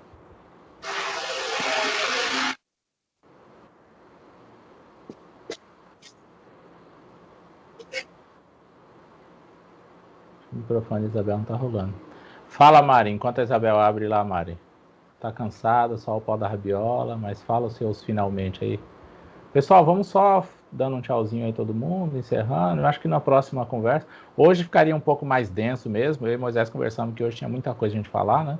O microfone da Isabel não tá rolando. Fala, Mari, enquanto a Isabel abre lá, Mari. Tá cansada, só o pau da rabiola, mas fala os seus finalmente aí. Pessoal, vamos só dando um tchauzinho aí todo mundo, encerrando. Eu acho que na próxima conversa, hoje ficaria um pouco mais denso mesmo. Eu e Moisés conversamos que hoje tinha muita coisa a gente falar, né?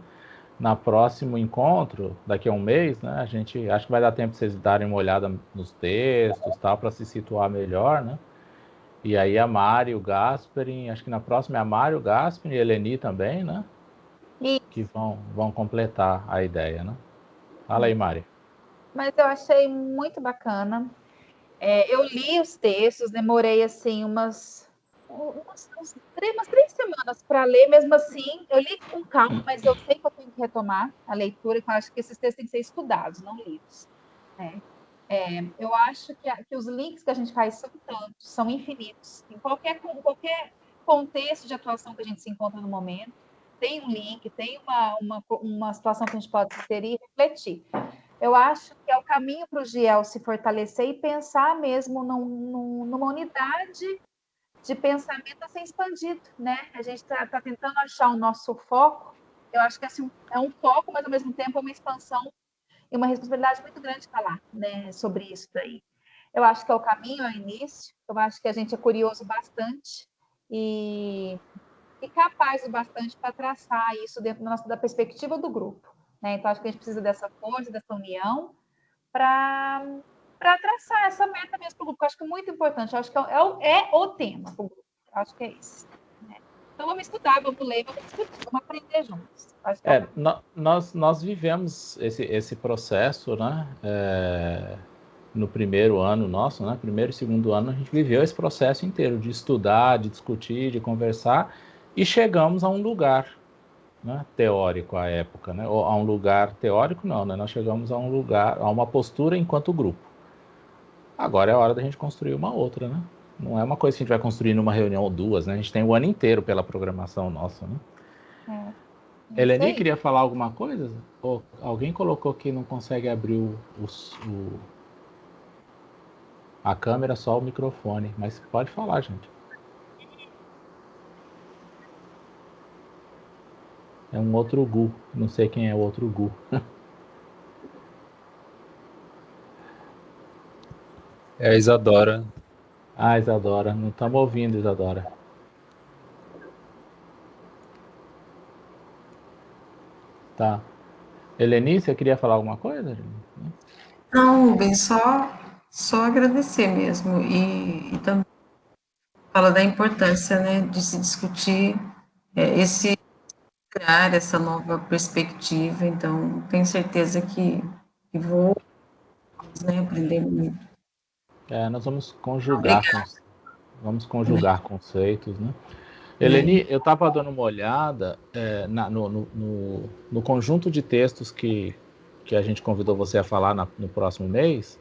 Na próximo encontro, daqui a um mês, né? A gente acho que vai dar tempo de vocês darem uma olhada nos textos, tal, para se situar melhor, né? E aí a Mari, o Gasperin, acho que na próxima é a Mari, o Gasperin e a Eleni também, né? Que vão completar a ideia, né? Fala aí, Mari. Mas eu achei muito bacana. Eu li os textos, demorei assim umas 3 semanas para ler, mesmo assim, eu li com calma, mas eu sei que eu tenho que retomar a leitura, que eu acho que esses textos têm que ser estudados, não lidos. Né? Eu acho que os links que a gente faz são tantos, são infinitos. Em qualquer contexto de atuação que a gente se encontra no momento, tem um link, tem uma situação que a gente pode inserir e refletir. Eu acho que é o caminho para o GIEL se fortalecer e pensar mesmo numa unidade de pensamento a ser expandido, né? A gente está tentando achar o nosso foco. Eu acho que assim, é um foco, mas ao mesmo tempo é uma expansão e uma responsabilidade muito grande falar, né, sobre isso daí. Eu acho que é o caminho, é o início. Eu acho que a gente é curioso bastante e capaz o bastante para traçar isso dentro da perspectiva do grupo. Né? Então, acho que a gente precisa dessa força, dessa união, para traçar essa meta mesmo para o grupo. Eu acho que é muito importante. Eu acho que é o tema para o grupo. Eu acho que é isso. Né? Então, vamos estudar, vamos ler, vamos discutir, vamos aprender juntos. Nós vivemos esse processo, né? No primeiro ano nosso, né? Primeiro e segundo ano, a gente viveu esse processo inteiro de estudar, de discutir, de conversar, e chegamos a um lugar, né, teórico à época, né? Ou a um lugar teórico não, né? Nós chegamos a um lugar, a uma postura enquanto grupo. Agora é a hora da gente construir uma outra, né? Não é uma coisa que a gente vai construir numa reunião ou duas, né? A gente tem o ano inteiro pela programação nossa, né? Eleni, queria falar alguma coisa? Ou alguém colocou que não consegue abrir a câmera, só o microfone, mas pode falar, gente. É um outro Gu, não sei quem é o outro Gu. É a Isadora. Ah, Isadora, não estamos ouvindo, Isadora. Tá. Eleni, você queria falar alguma coisa? Não, bem, só agradecer mesmo e também fala da importância, né, de se discutir esse olhar, essa nova perspectiva. Então, tenho certeza que vou, né, aprender muito. Nós vamos conjugar conceitos, né? Eleni, eu estava dando uma olhada no conjunto de textos que a gente convidou você a falar no próximo mês.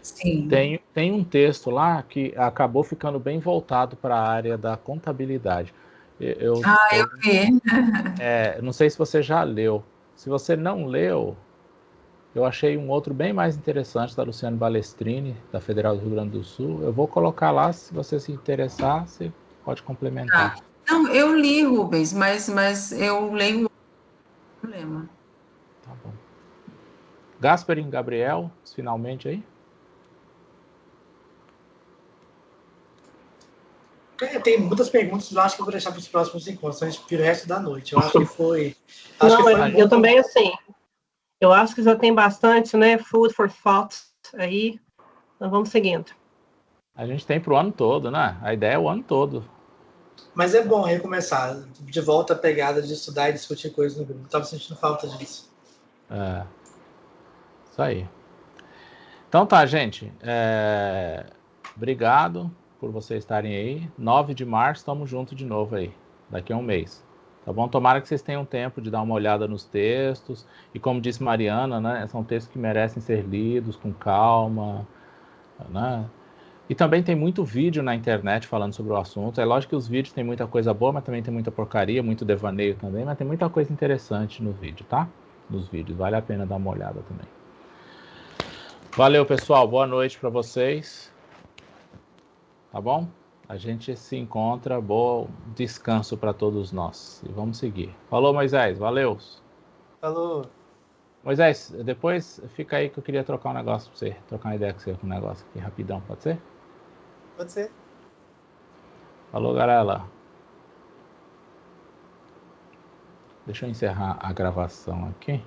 Sim. Tem um texto lá que acabou ficando bem voltado para a área da contabilidade. Eu vi. Não sei se você já leu. Se você não leu, Eu achei um outro bem mais interessante da Luciane Balestrini, da Federal do Rio Grande do Sul. Eu vou colocar lá, se você se interessar, você pode complementar. Não, eu li, Rubens, mas eu leio o problema. Tá bom. Gasperin, Gabriel, finalmente aí? Tem muitas perguntas, eu acho que eu vou deixar para os próximos encontros, a gente vira o resto da noite. Eu acho que foi. Eu também, assim. Eu acho que já tem bastante, né? Food for thought aí. Então vamos seguindo. A gente tem para o ano todo, né? A ideia é o ano todo. Mas é bom recomeçar. De volta a pegada de estudar e discutir coisas no grupo. Estava sentindo falta disso. Isso aí. Então tá, gente. Obrigado por vocês estarem aí. 9 de março, estamos juntos de novo aí. Daqui a um mês. Tá bom? Tomara que vocês tenham tempo de dar uma olhada nos textos. E como disse Mariana, né? São textos que merecem ser lidos com calma, né? E também tem muito vídeo na internet falando sobre o assunto. É lógico que os vídeos tem muita coisa boa, mas também tem muita porcaria, muito devaneio também, mas tem muita coisa interessante no vídeo, tá? Nos vídeos, vale a pena dar uma olhada também. Valeu, pessoal. Boa noite para vocês. Tá bom? A gente se encontra. Bom descanso para todos nós. E vamos seguir. Falou, Moisés. Valeu. Falou. Moisés, depois fica aí que eu queria trocar um negócio para você. Trocar uma ideia com você com um negócio aqui rapidão. Pode ser? Pode ser. Falou, galera. Deixa eu encerrar a gravação aqui.